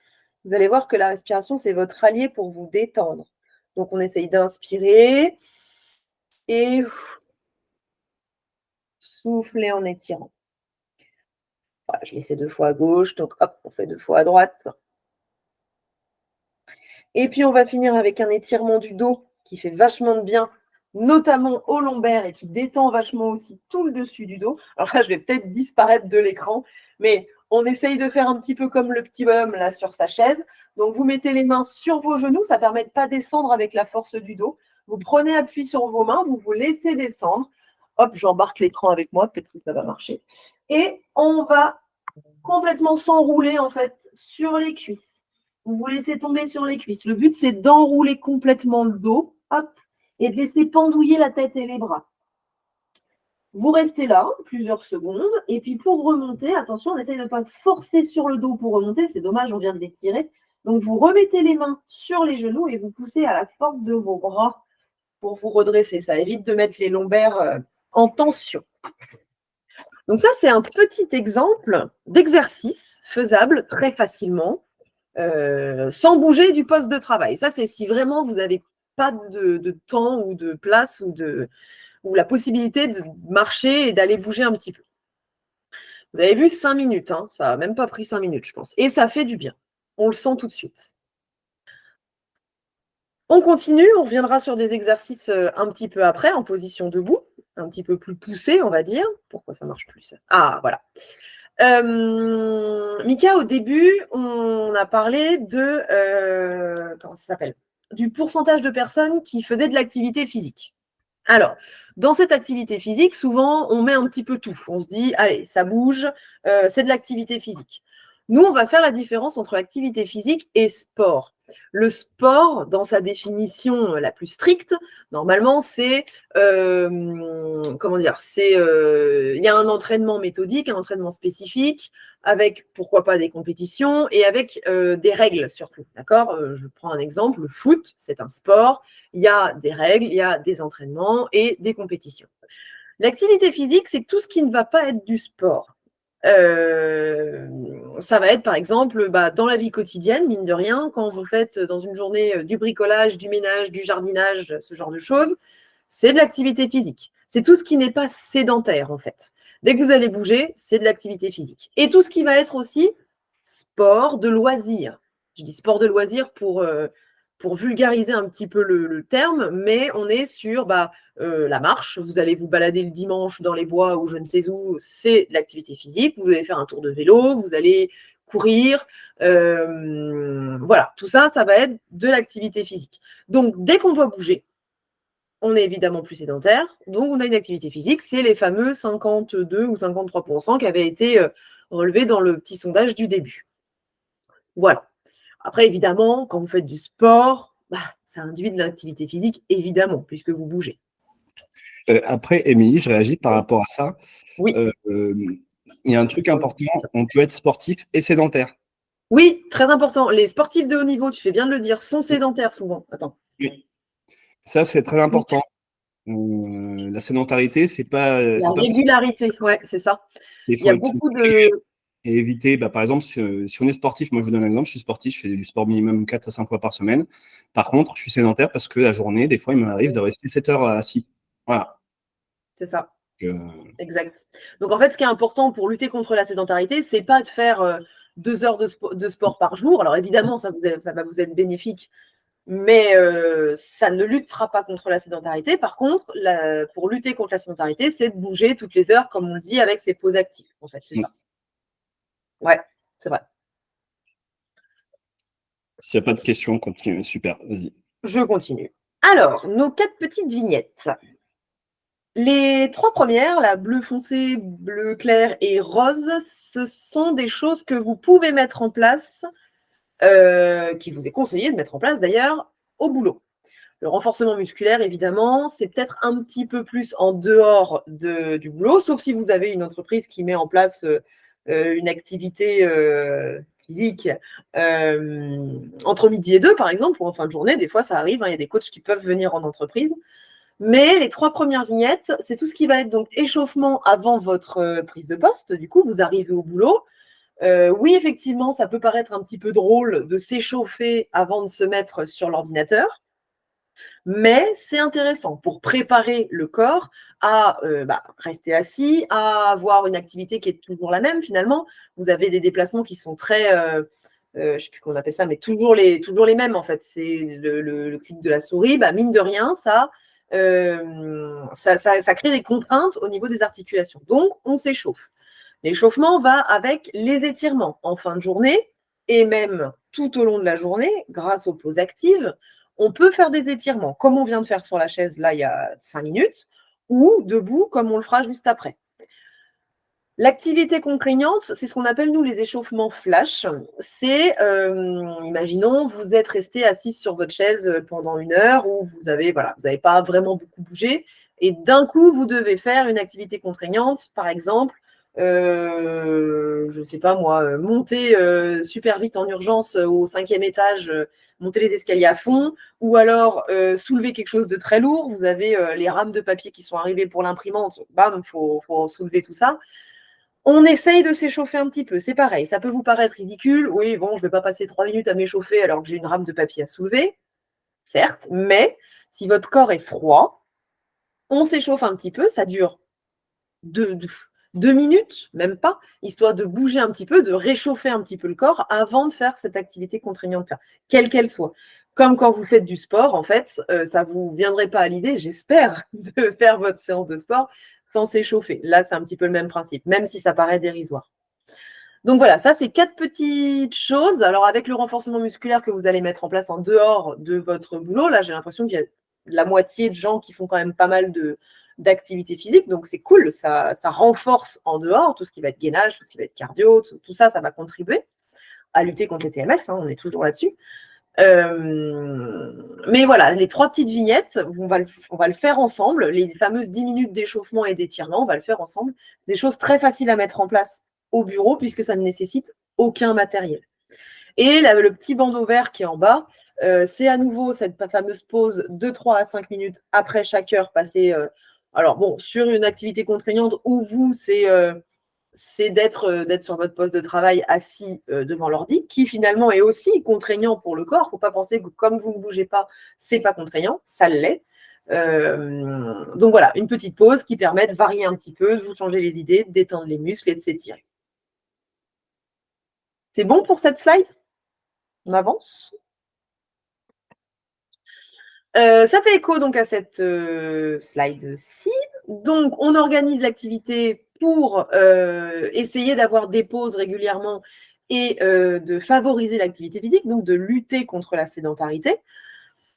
Speaker 2: Vous allez voir que la respiration, c'est votre allié pour vous détendre. Donc, on essaye d'inspirer et souffler en étirant. Voilà, je l'ai fait 2 fois à gauche, donc hop, on fait 2 fois à droite. Et puis, on va finir avec un étirement du dos qui fait vachement de bien, notamment au lombaire et qui détend vachement aussi tout le dessus du dos. Alors là, je vais peut-être disparaître de l'écran, mais on essaye de faire un petit peu comme le petit bonhomme là sur sa chaise. Donc, vous mettez les mains sur vos genoux, ça permet de ne pas descendre avec la force du dos. Vous prenez appui sur vos mains, vous vous laissez descendre. Hop, j'embarque l'écran avec moi, peut-être que ça va marcher. Et on va complètement s'enrouler en fait sur les cuisses. Vous vous laissez tomber sur les cuisses. Le but, c'est d'enrouler complètement le dos, hop, et de laisser pendouiller la tête et les bras. Vous restez là plusieurs secondes, et puis pour remonter, attention, on essaye de ne pas forcer sur le dos pour remonter, c'est dommage, on vient de l'étirer, Donc, vous remettez les mains sur les genoux et vous poussez à la force de vos bras pour vous redresser. Ça évite de mettre les lombaires en tension. Donc ça, c'est un petit exemple d'exercice faisable très facilement, sans bouger du poste de travail. Ça, c'est si vraiment vous n'avez pas de temps ou de place ou la possibilité de marcher et d'aller bouger un petit peu. Vous avez vu 5 minutes, hein, ça n'a même pas pris 5 minutes, je pense. Et ça fait du bien. On le sent tout de suite. On continue, on reviendra sur des exercices un petit peu après, en position debout, un petit peu plus poussé, on va dire. Pourquoi ça marche plus ça? Ah, voilà. Mika, au début, on a parlé comment ça s'appelle? Du pourcentage de personnes qui faisaient de l'activité physique. Alors, dans cette activité physique, souvent, on met un petit peu tout. On se dit, allez, ça bouge, c'est de l'activité physique. Nous, on va faire la différence entre activité physique et sport. Le sport, dans sa définition la plus stricte, normalement, c'est, comment dire, il y a un entraînement méthodique, un entraînement spécifique, avec, pourquoi pas, des compétitions et avec des règles surtout, d'accord? Je prends un exemple, le foot, c'est un sport, il y a des règles, il y a des entraînements et des compétitions. L'activité physique, c'est tout ce qui ne va pas être du sport. Ça va être par exemple dans la vie quotidienne, mine de rien, quand vous faites dans une journée du bricolage, du ménage, du jardinage, ce genre de choses, c'est de l'activité physique. C'est tout ce qui n'est pas sédentaire en fait. Dès que vous allez bouger, c'est de l'activité physique. Et tout ce qui va être aussi sport de loisir. Je dis sport de loisir pour vulgariser un petit peu le terme, mais on est sur la marche. Vous allez vous balader le dimanche dans les bois ou je ne sais où, c'est de l'activité physique. Vous allez faire un tour de vélo, vous allez courir. Voilà, tout ça, ça va être de l'activité physique. Donc, dès qu'on doit bouger, on est évidemment plus sédentaire, donc on a une activité physique. C'est les fameux 52 ou 53% qui avaient été relevés dans le petit sondage du début. Voilà. Après, évidemment, quand vous faites du sport, ça induit de l'activité physique, évidemment, puisque vous bougez.
Speaker 1: Après, Émilie, je réagis par rapport à ça.
Speaker 2: Oui.
Speaker 1: Il y a un truc important, on peut être sportif et sédentaire.
Speaker 2: Oui, très important. Les sportifs de haut niveau, tu fais bien de le dire, sont sédentaires souvent. Attends.
Speaker 1: Oui. Ça, c'est très important. La sédentarité, c'est pas.
Speaker 2: La régularité, ouais, c'est ça. Il y a beaucoup de.
Speaker 1: Et éviter, par exemple, si on est sportif, moi je vous donne un exemple, je suis sportif, je fais du sport minimum 4 à 5 fois par semaine. Par contre, je suis sédentaire parce que la journée, des fois, il m'arrive de rester 7 heures assis. Voilà.
Speaker 2: C'est ça. Exact. Donc en fait, ce qui est important pour lutter contre la sédentarité, c'est pas de faire 2 heures de sport par jour. Alors évidemment, ça va vous être bénéfique, mais ça ne luttera pas contre la sédentarité. Par contre, pour lutter contre la sédentarité, c'est de bouger toutes les heures, comme on le dit, avec ses pauses actives. En fait, c'est ça. Ouais, c'est vrai.
Speaker 1: S'il n'y a pas de questions, continue. Super, vas-y.
Speaker 2: Je continue. Alors, nos 4 petites vignettes. Les 3 premières, la bleu foncé, bleu clair et rose, ce sont des choses que vous pouvez mettre en place, qui vous est conseillé de mettre en place d'ailleurs, au boulot. Le renforcement musculaire, évidemment, c'est peut-être un petit peu plus en dehors du boulot, sauf si vous avez une entreprise qui met en place une activité physique entre midi et 2, par exemple, ou en fin de journée. Des fois, ça arrive, il y a des coachs qui peuvent venir en entreprise. Mais les 3 premières vignettes, c'est tout ce qui va être donc échauffement avant votre prise de poste. Du coup, vous arrivez au boulot. Oui, effectivement, ça peut paraître un petit peu drôle de s'échauffer avant de se mettre sur l'ordinateur. Mais c'est intéressant pour préparer le corps à rester assis, à avoir une activité qui est toujours la même finalement. Vous avez des déplacements qui sont très, je ne sais plus comment on appelle ça, mais toujours les mêmes en fait. C'est le clic de la souris, mine de rien, ça crée des contraintes au niveau des articulations. Donc, on s'échauffe. L'échauffement va avec les étirements en fin de journée et même tout au long de la journée, grâce aux pauses actives. On peut faire des étirements, comme on vient de faire sur la chaise là il y a 5 minutes, ou debout, comme on le fera juste après. L'activité contraignante, c'est ce qu'on appelle, nous, les échauffements flash. C'est, imaginons, vous êtes resté assis sur votre chaise pendant 1 heure où vous n'avez pas vraiment beaucoup bougé et d'un coup, vous devez faire une activité contraignante, par exemple, je ne sais pas moi, monter super vite en urgence au 5e étage, monter les escaliers à fond, ou alors soulever quelque chose de très lourd. Vous avez les rames de papier qui sont arrivées pour l'imprimante, bam, faut soulever tout ça. On essaye de s'échauffer un petit peu, c'est pareil, ça peut vous paraître ridicule, oui, bon, je ne vais pas passer 3 minutes à m'échauffer alors que j'ai une rame de papier à soulever, certes, mais si votre corps est froid, on s'échauffe un petit peu, ça dure 2 minutes, même pas, histoire de bouger un petit peu, de réchauffer un petit peu le corps avant de faire cette activité contraignante-là, quelle qu'elle soit. Comme quand vous faites du sport, en fait, ça ne vous viendrait pas à l'idée, j'espère, de faire votre séance de sport sans s'échauffer. Là, c'est un petit peu le même principe, même si ça paraît dérisoire. Donc voilà, ça, c'est 4 petites choses. Alors, avec le renforcement musculaire que vous allez mettre en place en dehors de votre boulot, là, j'ai l'impression qu'il y a la moitié de gens qui font quand même pas mal d'activité physique. Donc, c'est cool. Ça renforce en dehors tout ce qui va être gainage, tout ce qui va être cardio, tout ça, ça va contribuer à lutter contre les TMS. Hein, on est toujours là-dessus. Mais voilà, les 3 petites vignettes, on va le faire ensemble. Les fameuses 10 minutes d'échauffement et d'étirement, on va le faire ensemble. C'est des choses très faciles à mettre en place au bureau puisque ça ne nécessite aucun matériel. Et le petit bandeau vert qui est en bas, c'est à nouveau cette fameuse pause de 3 à 5 minutes après chaque heure passée. Alors bon, sur une activité contraignante où vous, c'est d'être sur votre poste de travail assis devant l'ordi, qui finalement est aussi contraignant pour le corps. Il ne faut pas penser que comme vous ne bougez pas, ce n'est pas contraignant, ça l'est. Donc voilà, une petite pause qui permet de varier un petit peu, de vous changer les idées, de détendre les muscles et de s'étirer. C'est bon pour cette slide? On avance. Ça fait écho donc à cette slide-ci. Donc, on organise l'activité pour essayer d'avoir des pauses régulièrement et de favoriser l'activité physique, donc de lutter contre la sédentarité.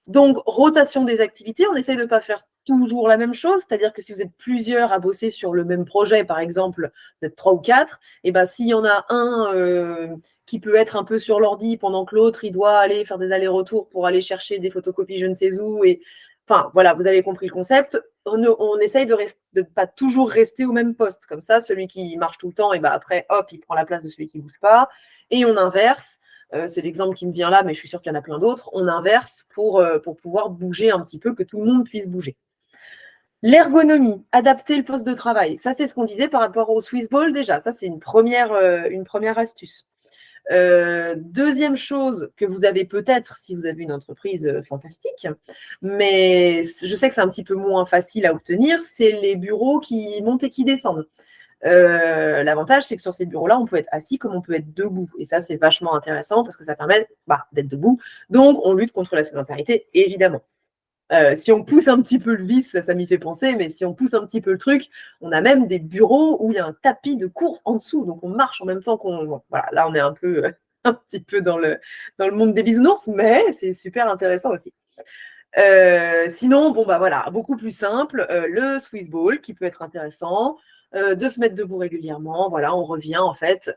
Speaker 2: Donc, rotation des activités, on essaye de ne pas faire toujours la même chose, c'est-à-dire que si vous êtes plusieurs à bosser sur le même projet, par exemple, vous êtes 3 ou 4, et ben s'il y en a un qui peut être un peu sur l'ordi pendant que l'autre, il doit aller faire des allers-retours pour aller chercher des photocopies je ne sais où, et enfin, voilà, vous avez compris le concept. On essaye de ne pas toujours rester au même poste. Comme ça, celui qui marche tout le temps, et ben après, hop, il prend la place de celui qui ne bouge pas, et on inverse. C'est l'exemple qui me vient là, mais je suis sûre qu'il y en a plein d'autres. On inverse pour pouvoir bouger un petit peu, que tout le monde puisse bouger. L'ergonomie, adapter le poste de travail. Ça, c'est ce qu'on disait par rapport au Swiss Ball déjà. Ça, c'est une première astuce. Deuxième chose que vous avez peut-être si vous avez une entreprise fantastique, mais je sais que c'est un petit peu moins facile à obtenir, c'est les bureaux qui montent et qui descendent. L'avantage, c'est que sur ces bureaux-là, on peut être assis comme on peut être debout. Et ça, c'est vachement intéressant parce que ça permet d'être debout. Donc, on lutte contre la sédentarité, évidemment. Si on pousse un petit peu le vice, ça m'y fait penser, mais si on pousse un petit peu le truc, on a même des bureaux où il y a un tapis de course en dessous. Donc, on marche en même temps qu'on… Bon, voilà, là, on est un petit peu dans le monde des bisounours, mais c'est super intéressant aussi. Sinon, bon, bah voilà, beaucoup plus simple, le Swiss Ball qui peut être intéressant, de se mettre debout régulièrement. Voilà, on revient en fait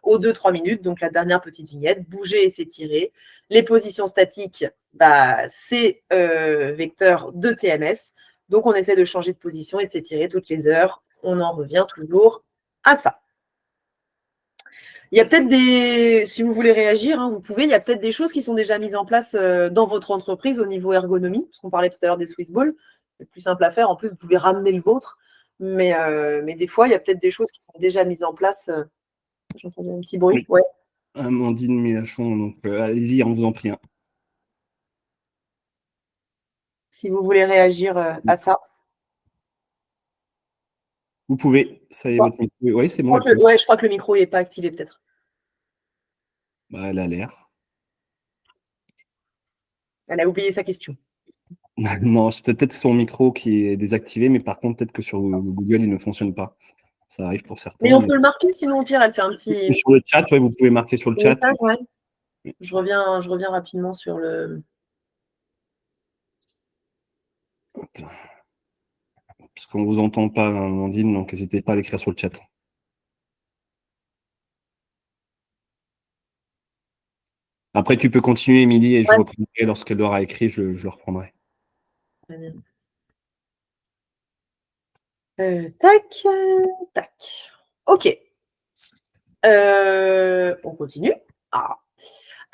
Speaker 2: aux 2-3 minutes, donc la dernière petite vignette, bouger et s'étirer. Les positions statiques, bah, c'est vecteur de TMS. Donc, on essaie de changer de position et de s'étirer toutes les heures. On en revient toujours à ça. Il y a peut-être si vous voulez réagir, hein, vous pouvez, il y a peut-être des choses qui sont déjà mises en place dans votre entreprise au niveau ergonomie, parce qu'on parlait tout à l'heure des Swiss Balls, c'est plus simple à faire, en plus vous pouvez ramener le vôtre, mais des fois il y a peut-être des choses qui sont déjà mises en place. J'entends un petit bruit,
Speaker 1: oui.
Speaker 2: Ouais.
Speaker 1: Amandine Mélenchon, donc allez-y, on vous en prie. Hein.
Speaker 2: Si vous voulez réagir à ça.
Speaker 1: Vous pouvez, ça y est, votre micro. Oui, c'est bon.
Speaker 2: Je crois que le micro n'est pas activé peut-être.
Speaker 1: Bah, elle a l'air.
Speaker 2: Elle a oublié sa question.
Speaker 1: Non, c'est peut-être son micro qui est désactivé, mais par contre, peut-être que sur Google, il ne fonctionne pas. Ça arrive pour certains.
Speaker 2: Mais on peut le marquer, sinon au pire, elle fait un petit…
Speaker 1: Et sur le chat, ouais, vous pouvez marquer sur le chat.
Speaker 2: Message, ouais. Je reviens rapidement sur le…
Speaker 1: Parce qu'on ne vous entend pas, Amandine, donc n'hésitez pas à l'écrire sur le chat. Après, tu peux continuer, Émilie, et je reprendrai lorsqu'elle aura écrit, je le reprendrai.
Speaker 2: Très bien. Tac, tac. OK. On continue. Ah.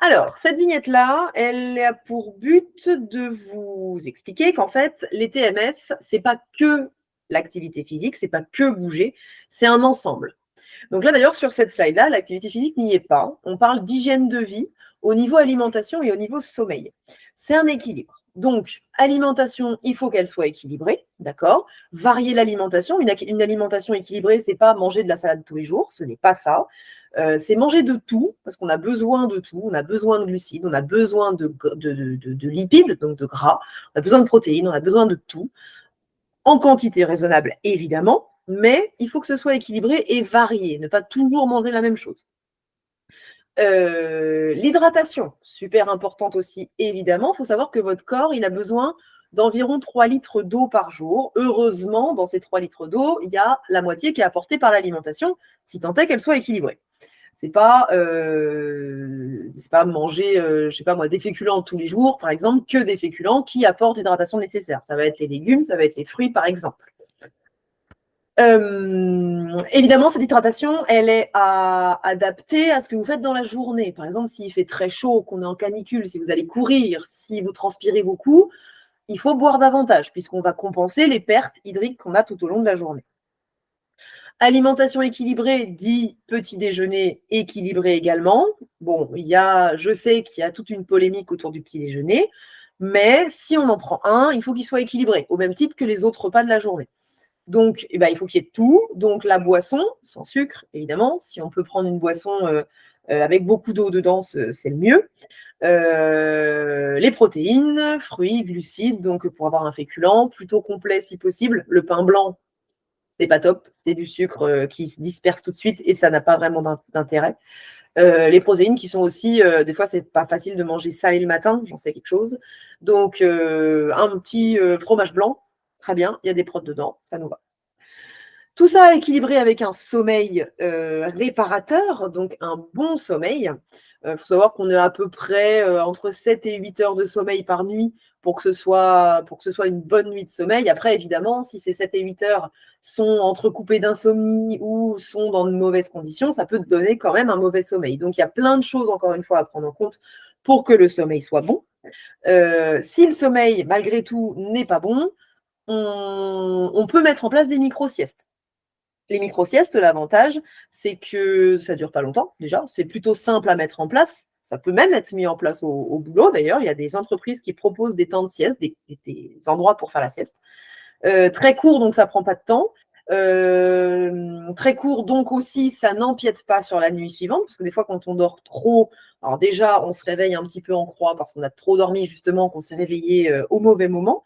Speaker 2: Alors, cette vignette-là, elle a pour but de vous expliquer qu'en fait, les TMS, c'est pas que l'activité physique, c'est pas que bouger, c'est un ensemble. Donc là, d'ailleurs, sur cette slide-là, l'activité physique n'y est pas. On parle d'hygiène de vie au niveau alimentation et au niveau sommeil. C'est un équilibre. Donc, alimentation, il faut qu'elle soit équilibrée, d'accord? Varier l'alimentation. Une alimentation équilibrée, c'est pas manger de la salade tous les jours, ce n'est pas ça. C'est manger de tout, parce qu'on a besoin de tout. On a besoin de glucides, on a besoin de lipides, donc de gras, on a besoin de protéines, on a besoin de tout, en quantité raisonnable, évidemment, mais il faut que ce soit équilibré et varié, ne pas toujours manger la même chose. L'hydratation, super importante aussi, évidemment. Il faut savoir que votre corps, il a besoin d'environ 3 litres d'eau par jour. Heureusement, dans ces 3 litres d'eau, il y a la moitié qui est apportée par l'alimentation, si tant est qu'elle soit équilibrée. C'est pas manger, je sais pas moi, des féculents tous les jours, par exemple, que des féculents qui apportent l'hydratation nécessaire. Ça va être les légumes, ça va être les fruits, par exemple. Évidemment, cette hydratation, elle est adaptée à ce que vous faites dans la journée. Par exemple, s'il fait très chaud, qu'on est en canicule, si vous allez courir, si vous transpirez beaucoup, il faut boire davantage, puisqu'on va compenser les pertes hydriques qu'on a tout au long de la journée. Alimentation équilibrée dit petit déjeuner équilibré également. Bon, je sais qu'il y a toute une polémique autour du petit déjeuner, mais si on en prend un, il faut qu'il soit équilibré, au même titre que les autres repas de la journée. Donc, il faut qu'il y ait tout. Donc, la boisson, sans sucre, évidemment. Si on peut prendre une boisson avec beaucoup d'eau dedans, c'est le mieux. Les protéines, fruits, glucides, donc pour avoir un féculent plutôt complet si possible. Le pain blanc, c'est pas top, c'est du sucre qui se disperse tout de suite et ça n'a pas vraiment d'intérêt. Les protéines qui sont aussi, des fois, c'est pas facile de manger salé le matin, j'en sais quelque chose. Donc, un petit fromage blanc, très bien, il y a des protes dedans, ça nous va. Tout ça équilibré avec un sommeil réparateur, donc un bon sommeil. Il faut savoir qu'on est à peu près entre 7 et 8 heures de sommeil par nuit pour que ce soit une bonne nuit de sommeil. Après, évidemment, si ces 7 et 8 heures sont entrecoupées d'insomnie ou sont dans de mauvaises conditions, ça peut donner quand même un mauvais sommeil. Donc, il y a plein de choses, encore une fois, à prendre en compte pour que le sommeil soit bon. Si le sommeil, malgré tout, n'est pas bon, on peut mettre en place des micro-siestes. Les micro-siestes, l'avantage, c'est que ça ne dure pas longtemps, déjà. C'est plutôt simple à mettre en place. Ça peut même être mis en place au boulot, d'ailleurs. Il y a des entreprises qui proposent des temps de sieste, des endroits pour faire la sieste. Très court, donc ça ne prend pas de temps. Très court, donc aussi, ça n'empiète pas sur la nuit suivante, parce que des fois, quand on dort trop, alors déjà, on se réveille un petit peu en croix parce qu'on a trop dormi, justement, qu'on s'est réveillé au mauvais moment.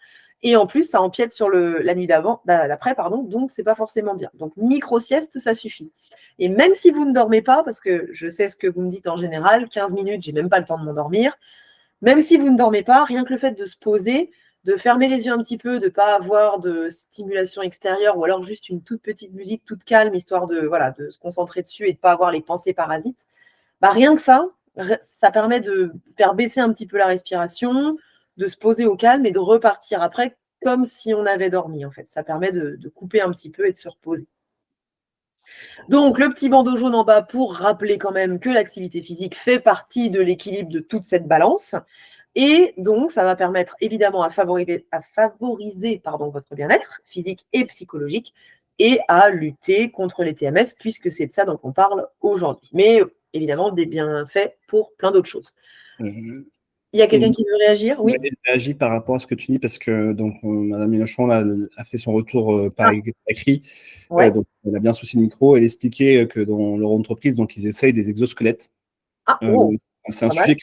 Speaker 2: Et en plus, ça empiète sur la nuit d'après, donc c'est pas forcément bien. Donc, micro-sieste, ça suffit. Et même si vous ne dormez pas, parce que je sais ce que vous me dites en général, 15 minutes, j'ai même pas le temps de m'endormir, même si vous ne dormez pas, rien que le fait de se poser, de fermer les yeux un petit peu, de ne pas avoir de stimulation extérieure, ou alors juste une toute petite musique toute calme, histoire de se concentrer dessus et de ne pas avoir les pensées parasites, rien que ça permet de faire baisser un petit peu la respiration, de se poser au calme et de repartir après comme si on avait dormi, en fait. Ça permet de couper un petit peu et de se reposer. Donc, le petit bandeau jaune en bas pour rappeler quand même que l'activité physique fait partie de l'équilibre de toute cette balance. Et donc, ça va permettre évidemment à favoriser votre bien-être physique et psychologique et à lutter contre les TMS, puisque c'est de ça dont on parle aujourd'hui. Mais évidemment, des bienfaits pour plein d'autres choses. Il y a quelqu'un qui veut réagir? Oui.
Speaker 1: Elle réagit par rapport à ce que tu dis, parce que donc, Mme Mélenchon a fait son retour par écrit.
Speaker 2: Ouais.
Speaker 1: Donc, elle a bien souci le micro. Elle expliquait que dans leur entreprise, donc, ils essayent des exosquelettes. C'est un sujet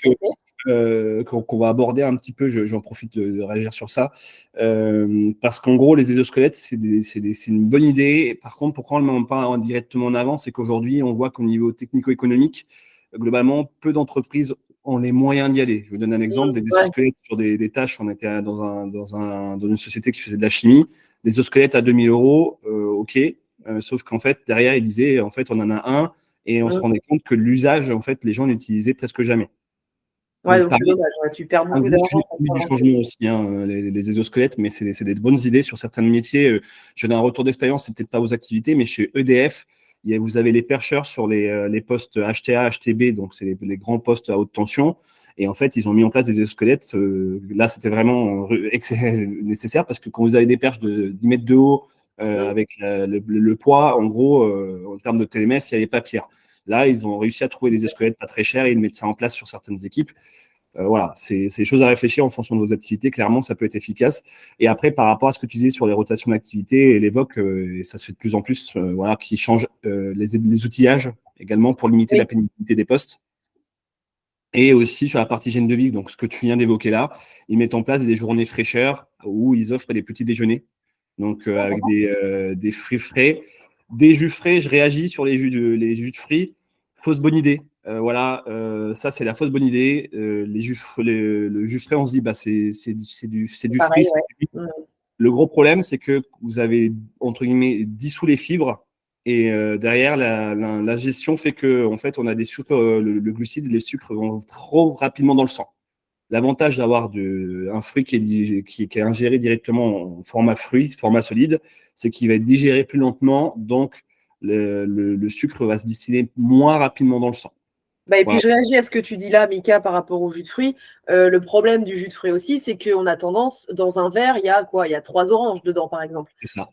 Speaker 1: qu'on va aborder un petit peu. J'en profite de réagir sur ça. Parce qu'en gros, les exosquelettes, c'est une bonne idée. Par contre, pourquoi on ne le met pas directement en avant, c'est qu'aujourd'hui, on voit qu'au niveau technico-économique, globalement, peu d'entreprises ont les moyens d'y aller. Je vous donne un exemple, des exosquelettes sur des tâches. On était dans une société qui faisait de la chimie. Les exosquelettes à 2000 €, ok. Sauf qu'en fait, derrière, ils disaient, en fait, on en a un, et on se rendait compte que l'usage, en fait, les gens l'utilisaient presque jamais.
Speaker 2: Ouais,
Speaker 1: Donc,
Speaker 2: donc c'est
Speaker 1: pareil,
Speaker 2: dommage, ouais, tu perds
Speaker 1: un
Speaker 2: beaucoup
Speaker 1: gros
Speaker 2: d'argent
Speaker 1: sujet
Speaker 2: pour pas
Speaker 1: du
Speaker 2: grand-chose.
Speaker 1: changement aussi, hein, les exosquelettes, mais c'est des bonnes idées sur certains métiers. Je donne un retour d'expérience, c'est peut-être pas vos activités, mais chez EDF, vous avez les percheurs sur les postes HTA, HTB, donc c'est les grands postes à haute tension. Et en fait, ils ont mis en place des exosquelettes. Là, c'était vraiment nécessaire parce que quand vous avez des perches de 10 mètres de haut avec le poids, en gros, en termes de TMS, il n'y avait pas pire. Là, ils ont réussi à trouver des exosquelettes pas très chers et ils mettent ça en place sur certaines équipes. Voilà, c'est des choses à réfléchir en fonction de vos activités. Clairement, ça peut être efficace. Et après, par rapport à ce que tu disais sur les rotations d'activités, elle évoque, et ça se fait de plus en plus, voilà, qui change les outillages également pour limiter la
Speaker 2: Oui.
Speaker 1: pénibilité des postes. Et aussi sur la partie hygiène de vie, donc ce que tu viens d'évoquer là, ils mettent en place des journées fraîcheur où ils offrent des petits déjeuners, donc avec des fruits frais, des jus frais. Je réagis sur les jus de fruits. Fausse bonne idée. Ça c'est la fausse bonne idée. Le jus frais, on se dit bah c'est du fruit.
Speaker 2: Pareil, ouais.
Speaker 1: Le gros problème, c'est que vous avez, entre guillemets, dissous les fibres et derrière, la gestion fait que, en fait, on a des sucres, le glucide, les sucres vont trop rapidement dans le sang. L'avantage d'avoir un fruit qui est ingéré directement en format fruit, format solide, c'est qu'il va être digéré plus lentement, donc le sucre va se distiller moins rapidement dans le sang.
Speaker 2: Bah, et puis
Speaker 1: Voilà,
Speaker 2: je réagis à ce que tu dis là, Mika, par rapport au jus de fruits. Le problème du jus de fruits aussi, c'est qu'on a tendance, dans un verre, il y a quoi? Il y a 3 oranges dedans, par exemple.
Speaker 1: c'est ça.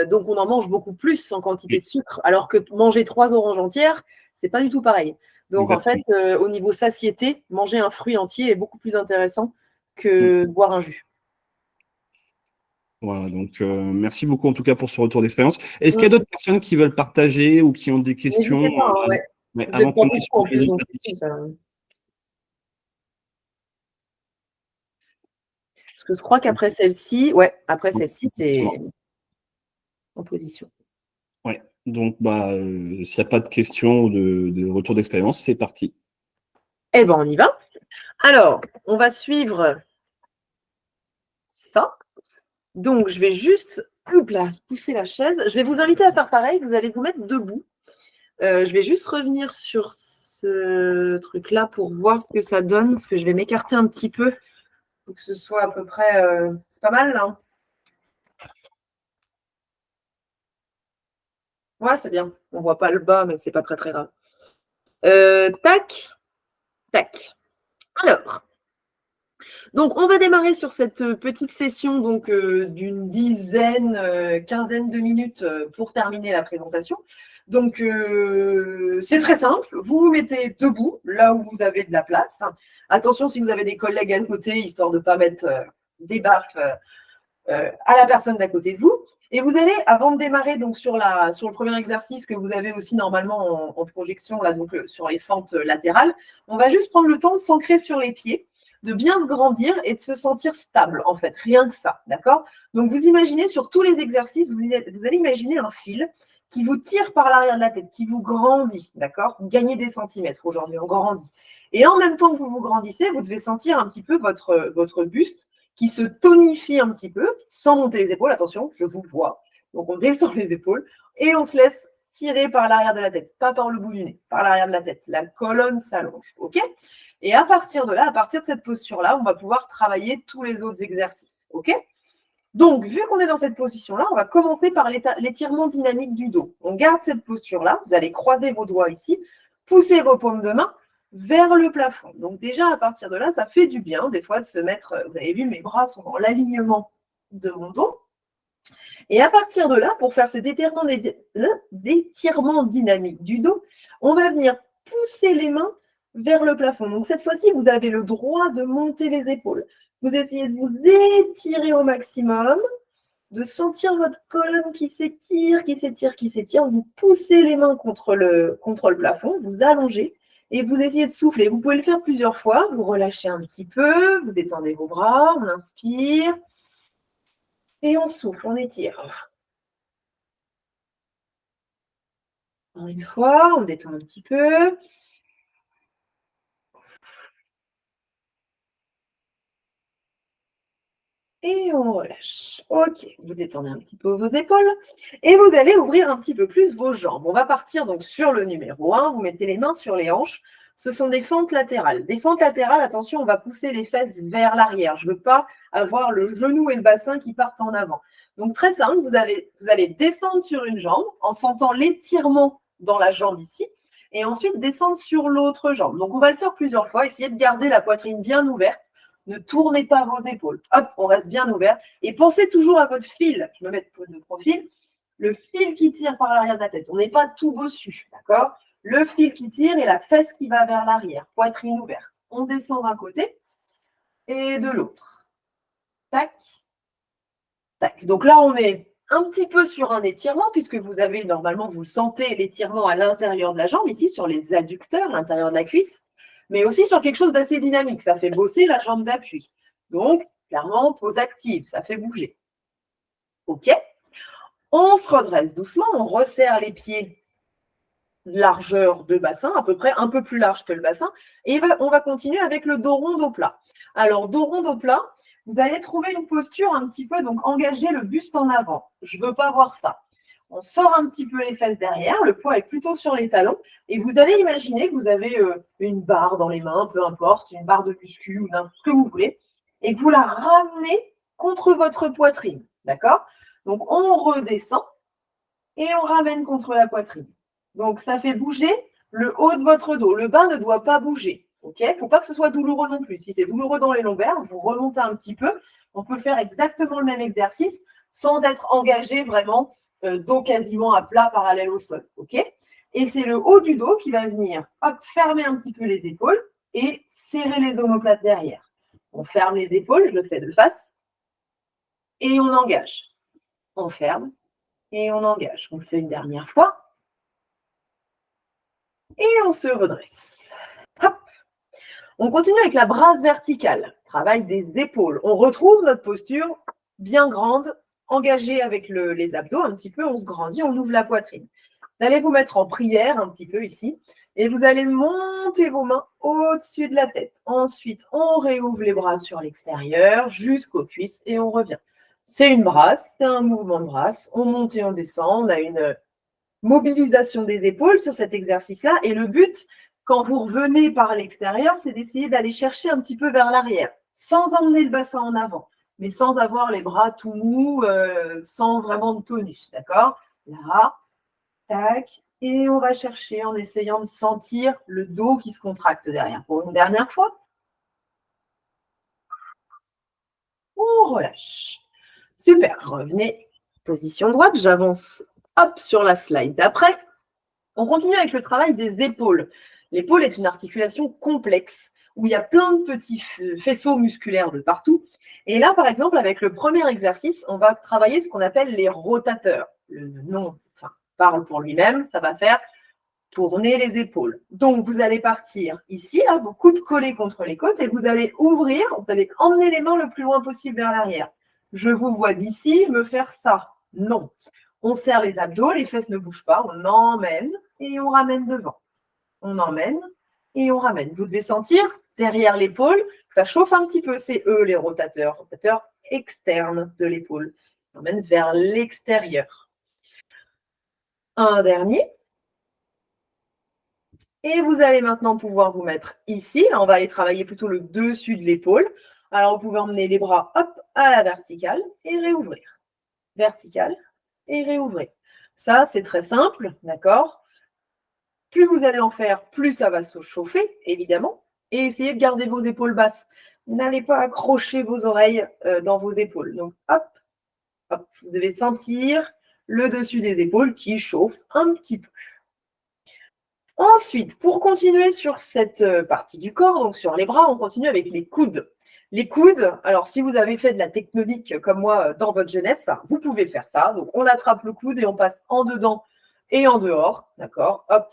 Speaker 2: Donc on en mange beaucoup plus en quantité
Speaker 1: Oui,
Speaker 2: de sucre, alors que manger 3 oranges entières, c'est pas du tout pareil. Donc en fait,
Speaker 1: exactement.
Speaker 2: au niveau satiété, manger un fruit entier est beaucoup plus intéressant que boire un jus.
Speaker 1: Voilà, donc merci beaucoup en tout cas pour ce retour d'expérience. Est-ce qu'il y a
Speaker 2: Mm.
Speaker 1: d'autres personnes qui veulent partager ou qui ont des questions
Speaker 2: N'hésitez pas, hein, ouais. Vous
Speaker 1: avant
Speaker 2: êtes pas
Speaker 1: qu'on aille sur
Speaker 2: beaucoup en
Speaker 1: les
Speaker 2: plus,
Speaker 1: autres
Speaker 2: donc c'est
Speaker 1: pratiques?
Speaker 2: cool, ça. Parce que je crois qu'après celle-ci, ouais, après celle-ci, c'est en position.
Speaker 1: Ouais. Donc, s'il n'y a pas de questions ou de retour d'expérience, c'est parti.
Speaker 2: Eh ben, on y va. Alors, on va suivre ça. Donc, je vais juste pousser la chaise. Je vais vous inviter à faire pareil. Vous allez vous mettre debout. Je vais juste revenir sur ce truc-là pour voir ce que ça donne, parce que je vais m'écarter un petit peu pour que ce soit à peu près. C'est pas mal, là, hein. Ouais, c'est bien. On ne voit pas le bas, mais c'est pas très, très grave. Tac, tac. Alors, donc, on va démarrer sur cette petite session donc d'une quinzaine de minutes pour terminer la présentation. Donc, c'est très simple. Vous vous mettez debout, là où vous avez de la place. Attention si vous avez des collègues à côté, histoire de ne pas mettre des baffes à la personne d'à côté de vous. Et vous allez, avant de démarrer donc sur le premier exercice que vous avez aussi normalement en projection, là, donc sur les fentes latérales, on va juste prendre le temps de s'ancrer sur les pieds, de bien se grandir et de se sentir stable, en fait, rien que ça, d'accord? Donc, vous imaginez sur tous les exercices, vous allez imaginer un fil qui vous tire par l'arrière de la tête, qui vous grandit, d'accord? Vous gagnez des centimètres aujourd'hui, on grandit. Et en même temps que vous vous grandissez, vous devez sentir un petit peu votre buste qui se tonifie un petit peu, sans monter les épaules, attention, je vous vois. Donc, on descend les épaules et on se laisse tirer par l'arrière de la tête, pas par le bout du nez, par l'arrière de la tête. La colonne s'allonge, ok? Et à partir de là, à partir de cette posture-là, on va pouvoir travailler tous les autres exercices, ok? Donc, vu qu'on est dans cette position-là, on va commencer par l'étirement dynamique du dos. On garde cette posture-là, vous allez croiser vos doigts ici, pousser vos paumes de main vers le plafond. Donc déjà, à partir de là, ça fait du bien, des fois, de se mettre, vous avez vu, mes bras sont dans l'alignement de mon dos. Et à partir de là, pour faire cet d'étirement dynamique du dos, on va venir pousser les mains vers le plafond. Donc cette fois-ci, vous avez le droit de monter les épaules. Vous essayez de vous étirer au maximum, de sentir votre colonne qui s'étire, qui s'étire, qui s'étire. Vous poussez les mains contre le plafond, vous allongez et vous essayez de souffler. Vous pouvez le faire plusieurs fois. Vous relâchez un petit peu, vous détendez vos bras, on inspire et on souffle, on étire. Encore une fois, on détend un petit peu. Et on relâche. Ok, vous détendez un petit peu vos épaules et vous allez ouvrir un petit peu plus vos jambes. On va partir donc sur le numéro 1. Vous mettez les mains sur les hanches. ce sont des fentes latérales. Des fentes latérales, attention, on va pousser les fesses vers l'arrière. Je ne veux pas avoir le genou et le bassin qui partent en avant. Donc, très simple, vous allez descendre sur une jambe en sentant l'étirement dans la jambe ici et ensuite descendre sur l'autre jambe. Donc, on va le faire plusieurs fois. Essayez de garder la poitrine bien ouverte. Ne tournez pas vos épaules. Hop, on reste bien ouvert. Et pensez toujours à votre fil. Je me mets de profil. Le fil qui tire par l'arrière de la tête. On n'est pas tout bossu, d'accord? Le fil qui tire et la fesse qui va vers l'arrière. Poitrine ouverte. On descend d'un côté et de l'autre. Tac. Tac. Donc là, on est un petit peu sur un étirement puisque vous avez, normalement, vous sentez l'étirement à l'intérieur de la jambe, ici sur les adducteurs, l'intérieur de la cuisse, mais aussi sur quelque chose d'assez dynamique. Ça fait bosser la jambe d'appui. Donc, clairement, pose active, ça fait bouger. OK? On se redresse doucement, on resserre les pieds largeur de bassin, à peu près un peu plus large que le bassin, et on va continuer avec le dos rond, dos plat. Alors, dos rond, dos plat, vous allez trouver une posture un petit peu, donc engager le buste en avant. Je ne veux pas voir ça. On sort un petit peu les fesses derrière, le poids est plutôt sur les talons, et vous allez imaginer que vous avez une barre dans les mains, peu importe, une barre de muscu ou ce que vous voulez, et que vous la ramenez contre votre poitrine, d'accord? Donc, on redescend et on ramène contre la poitrine. Donc, ça fait bouger le haut de votre dos. Le bas ne doit pas bouger. Il ne faut pas que ce soit douloureux non plus. Si c'est douloureux dans les lombaires, vous remontez un petit peu. On peut faire exactement le même exercice sans être engagé vraiment dos quasiment à plat parallèle au sol. Et c'est le haut du dos qui va venir fermer un petit peu les épaules et serrer les omoplates derrière. On ferme les épaules, je le fais de face, et on engage. On ferme et on engage. On le fait une dernière fois. Et on se redresse. Hop. On continue avec la brasse verticale. Travail des épaules. On retrouve notre posture bien grande, engagée avec les abdos un petit peu. On se grandit, on ouvre la poitrine. Vous allez vous mettre en prière un petit peu ici. Et vous allez monter vos mains au-dessus de la tête. Ensuite, on réouvre les bras sur l'extérieur jusqu'aux cuisses et on revient. C'est une brasse, c'est un mouvement de brasse. On monte et on descend. On a une mobilisation des épaules sur cet exercice-là. Et le but, quand vous revenez par l'extérieur, c'est d'essayer d'aller chercher un petit peu vers l'arrière, sans emmener le bassin en avant, mais sans avoir les bras tout mous, sans vraiment de tonus, d'accord? Là, tac, et on va chercher en essayant de sentir le dos qui se contracte derrière. Pour une dernière fois. On relâche. Super, revenez, position droite, j'avance sur la slide d'après. On continue avec le travail des épaules. L'épaule est une articulation complexe où il y a plein de petits faisceaux musculaires de partout. Et là, par exemple, avec le premier exercice, on va travailler ce qu'on appelle les rotateurs. Le nom parle pour lui-même, ça va faire tourner les épaules. Donc, vous allez partir ici, là, vos coudes collés contre les côtes, et vous allez ouvrir, vous allez emmener les mains le plus loin possible vers l'arrière. Je vous vois d'ici me faire ça. Non. On serre les abdos, les fesses ne bougent pas, on emmène et on ramène devant. On emmène et on ramène. Vous devez sentir derrière l'épaule, ça chauffe un petit peu. C'est eux les rotateurs externes de l'épaule. On emmène vers l'extérieur. Un dernier. Et vous allez maintenant pouvoir vous mettre ici. Là, on va aller travailler plutôt le dessus de l'épaule. Alors, vous pouvez emmener les bras à la verticale et réouvrir. Verticale et réouvrir. Ça, c'est très simple, d'accord? Plus vous allez en faire, plus ça va se chauffer, évidemment. Et essayez de garder vos épaules basses. N'allez pas accrocher vos oreilles dans vos épaules. Donc, vous devez sentir le dessus des épaules qui chauffe un petit peu. Ensuite, pour continuer sur cette partie du corps, donc sur les bras, on continue avec les coudes. Les coudes, alors si vous avez fait de la tectonique comme moi dans votre jeunesse, vous pouvez faire ça. Donc, on attrape le coude et on passe en dedans et en dehors. D'accord? Hop,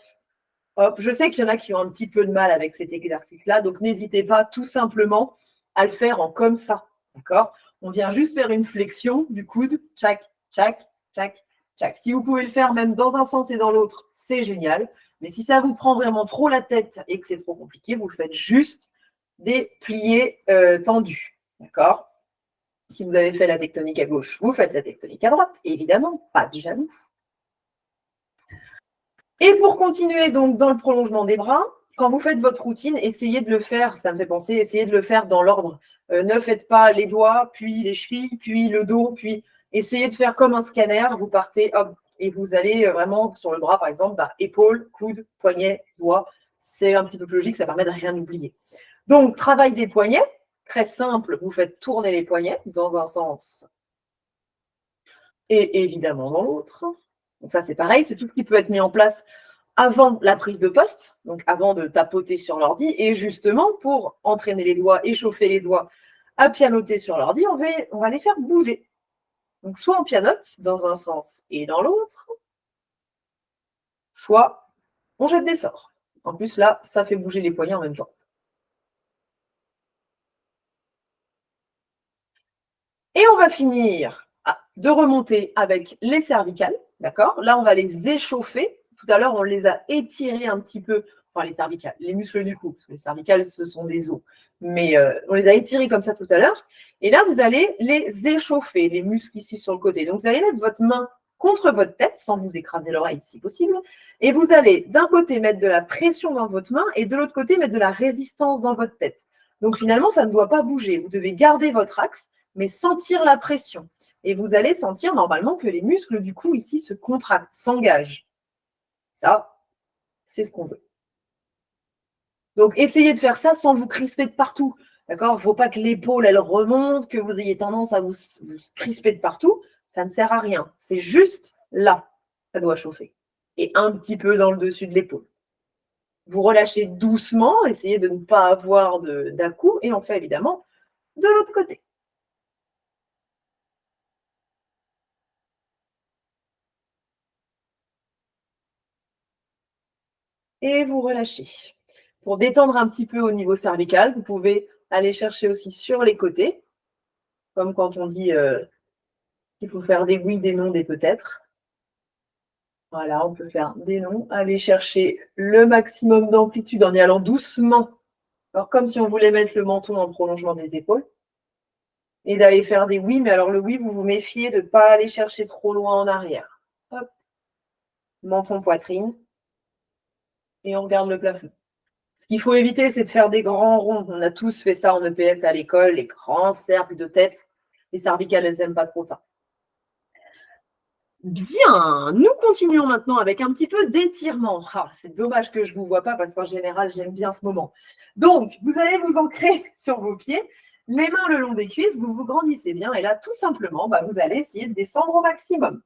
Speaker 2: hop. Je sais qu'il y en a qui ont un petit peu de mal avec cet exercice-là, donc n'hésitez pas tout simplement à le faire en comme ça. D'accord? On vient juste faire une flexion du coude. Tchac, tchac, tchac, tchac. Si vous pouvez le faire même dans un sens et dans l'autre, c'est génial. Mais si ça vous prend vraiment trop la tête et que c'est trop compliqué, vous le faites juste des pliés tendus. D'accord? Si vous avez fait la tectonique à gauche, vous faites la tectonique à droite. Évidemment, pas de jaloux. Et pour continuer donc dans le prolongement des bras, quand vous faites votre routine, essayez de le faire, ça me fait penser, essayez de le faire dans l'ordre. Ne faites pas les doigts, puis les chevilles, puis le dos, puis essayez de faire comme un scanner. Vous partez, hop, et vous allez vraiment sur le bras, par exemple, épaule, coude, poignet, doigt. C'est un petit peu plus logique, ça permet de rien oublier. Donc, travail des poignets, très simple, vous faites tourner les poignets dans un sens et évidemment dans l'autre. Donc ça, c'est pareil, c'est tout ce qui peut être mis en place avant la prise de poste, donc avant de tapoter sur l'ordi, et justement pour entraîner les doigts, échauffer les doigts à pianoter sur l'ordi, on va les faire bouger. Donc soit on pianote dans un sens et dans l'autre, soit on jette des sorts. En plus là, ça fait bouger les poignets en même temps. Et on va finir de remonter avec les cervicales, d'accord? Là, on va les échauffer. Tout à l'heure, on les a étirés un petit peu, enfin les cervicales, les muscles du cou, parce que les cervicales, ce sont des os. Mais on les a étirés comme ça tout à l'heure. Et là, vous allez les échauffer, les muscles ici sur le côté. Donc, vous allez mettre votre main contre votre tête, sans vous écraser l'oreille si possible. Et vous allez d'un côté mettre de la pression dans votre main et de l'autre côté mettre de la résistance dans votre tête. Donc, finalement, ça ne doit pas bouger. Vous devez garder votre axe, mais sentir la pression. Et vous allez sentir normalement que les muscles du cou ici se contractent, s'engagent. Ça, c'est ce qu'on veut. Donc, essayez de faire ça sans vous crisper de partout. D'accord ? Il ne faut pas que l'épaule, elle remonte, que vous ayez tendance à vous crisper de partout. Ça ne sert à rien. C'est juste là, ça doit chauffer. Et un petit peu dans le dessus de l'épaule. Vous relâchez doucement, essayez de ne pas avoir d'à-coups, et on fait évidemment de l'autre côté. Et vous relâchez. Pour détendre un petit peu au niveau cervical, vous pouvez aller chercher aussi sur les côtés, comme quand on dit qu'il faut faire des oui, des non, des peut-être. Voilà, on peut faire des non, aller chercher le maximum d'amplitude en y allant doucement, alors comme si on voulait mettre le menton en prolongement des épaules, et d'aller faire des oui, mais alors le oui, vous vous méfiez de ne pas aller chercher trop loin en arrière. Hop, menton, poitrine, et on regarde le plafond. Ce qu'il faut éviter, c'est de faire des grands ronds. On a tous fait ça en EPS à l'école, les grands cercles de tête. Les cervicales, elles n'aiment pas trop ça. Bien, nous continuons maintenant avec un petit peu d'étirement. Ah, c'est dommage que je ne vous vois pas parce qu'en général, j'aime bien ce moment. Donc, vous allez vous ancrer sur vos pieds, les mains le long des cuisses, vous vous grandissez bien et là, tout simplement, vous allez essayer de descendre au maximum.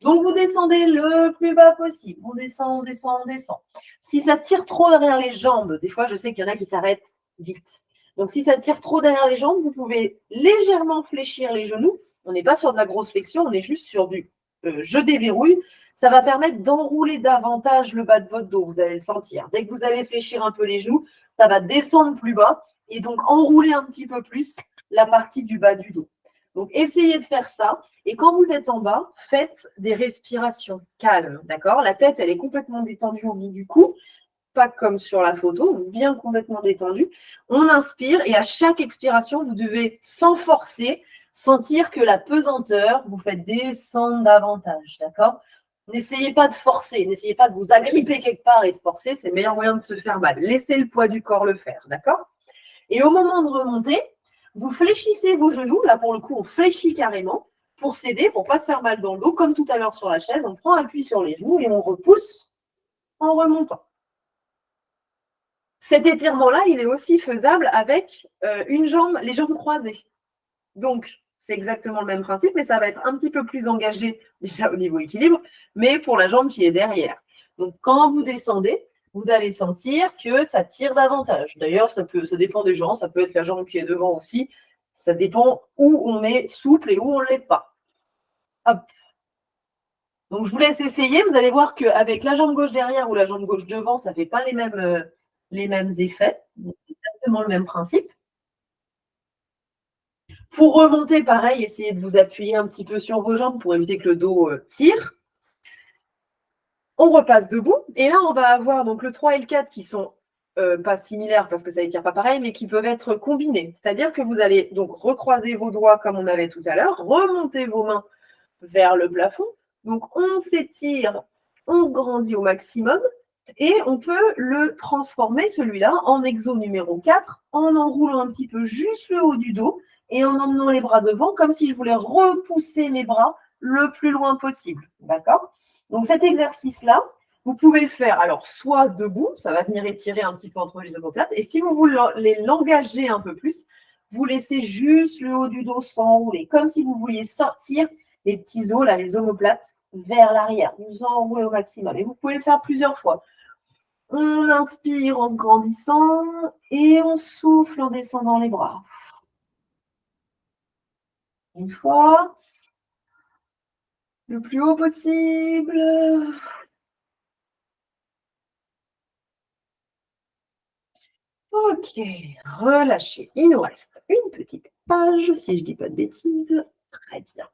Speaker 2: Donc, vous descendez le plus bas possible. On descend, on descend, on descend. Si ça tire trop derrière les jambes, des fois, je sais qu'il y en a qui s'arrêtent vite. Donc, si ça tire trop derrière les jambes, vous pouvez légèrement fléchir les genoux. On n'est pas sur de la grosse flexion, on est juste sur du je déverrouille. Ça va permettre d'enrouler davantage le bas de votre dos. Vous allez le sentir. Dès que vous allez fléchir un peu les genoux, ça va descendre plus bas et donc enrouler un petit peu plus la partie du bas du dos. Donc, essayez de faire ça. Et quand vous êtes en bas, faites des respirations calmes. D'accord ? La tête, elle est complètement détendue au bout du cou. Pas comme sur la photo, bien complètement détendue. On inspire et à chaque expiration, vous devez, sans forcer, sentir que la pesanteur vous fait descendre davantage. D'accord ? N'essayez pas de forcer, n'essayez pas de vous agripper quelque part et de forcer, c'est le meilleur moyen de se faire mal. Laissez le poids du corps le faire. D'accord ? Et au moment de remonter, vous fléchissez vos genoux. Là, pour le coup, on fléchit carrément pour s'aider, pour ne pas se faire mal dans le dos. Comme tout à l'heure sur la chaise, on prend appui sur les genoux et on repousse en remontant. Cet étirement-là, il est aussi faisable avec les jambes croisées. Donc, c'est exactement le même principe, mais ça va être un petit peu plus engagé déjà au niveau équilibre, mais pour la jambe qui est derrière. Donc, quand vous descendez, vous allez sentir que ça tire davantage. D'ailleurs, ça dépend des gens, ça peut être la jambe qui est devant aussi. Ça dépend où on est souple et où on ne l'est pas. Hop. Donc, je vous laisse essayer. Vous allez voir qu'avec la jambe gauche derrière ou la jambe gauche devant, ça ne fait pas les mêmes effets. C'est exactement le même principe. Pour remonter, pareil, essayez de vous appuyer un petit peu sur vos jambes pour éviter que le dos tire. On repasse debout. Et là, on va avoir donc le 3 et le 4 qui sont pas similaires parce que ça n'étire pas pareil, mais qui peuvent être combinés. C'est-à-dire que vous allez donc recroiser vos doigts comme on avait tout à l'heure, remonter vos mains vers le plafond. Donc, on s'étire, on se grandit au maximum. Et on peut le transformer, celui-là, en exo numéro 4, en enroulant un petit peu juste le haut du dos et en emmenant les bras devant, comme si je voulais repousser mes bras le plus loin possible. D'accord? Donc cet exercice-là, vous pouvez le faire alors soit debout, ça va venir étirer un petit peu entre les omoplates, et si vous voulez l'engager un peu plus, vous laissez juste le haut du dos s'enrouler, comme si vous vouliez sortir les petits os, là, les omoplates, vers l'arrière. Vous enroulez au maximum. Et vous pouvez le faire plusieurs fois. On inspire en se grandissant et on souffle en descendant les bras. Une fois, le plus haut possible. Ok, relâchez. Il nous reste une petite page, si je ne dis pas de bêtises. Très bien.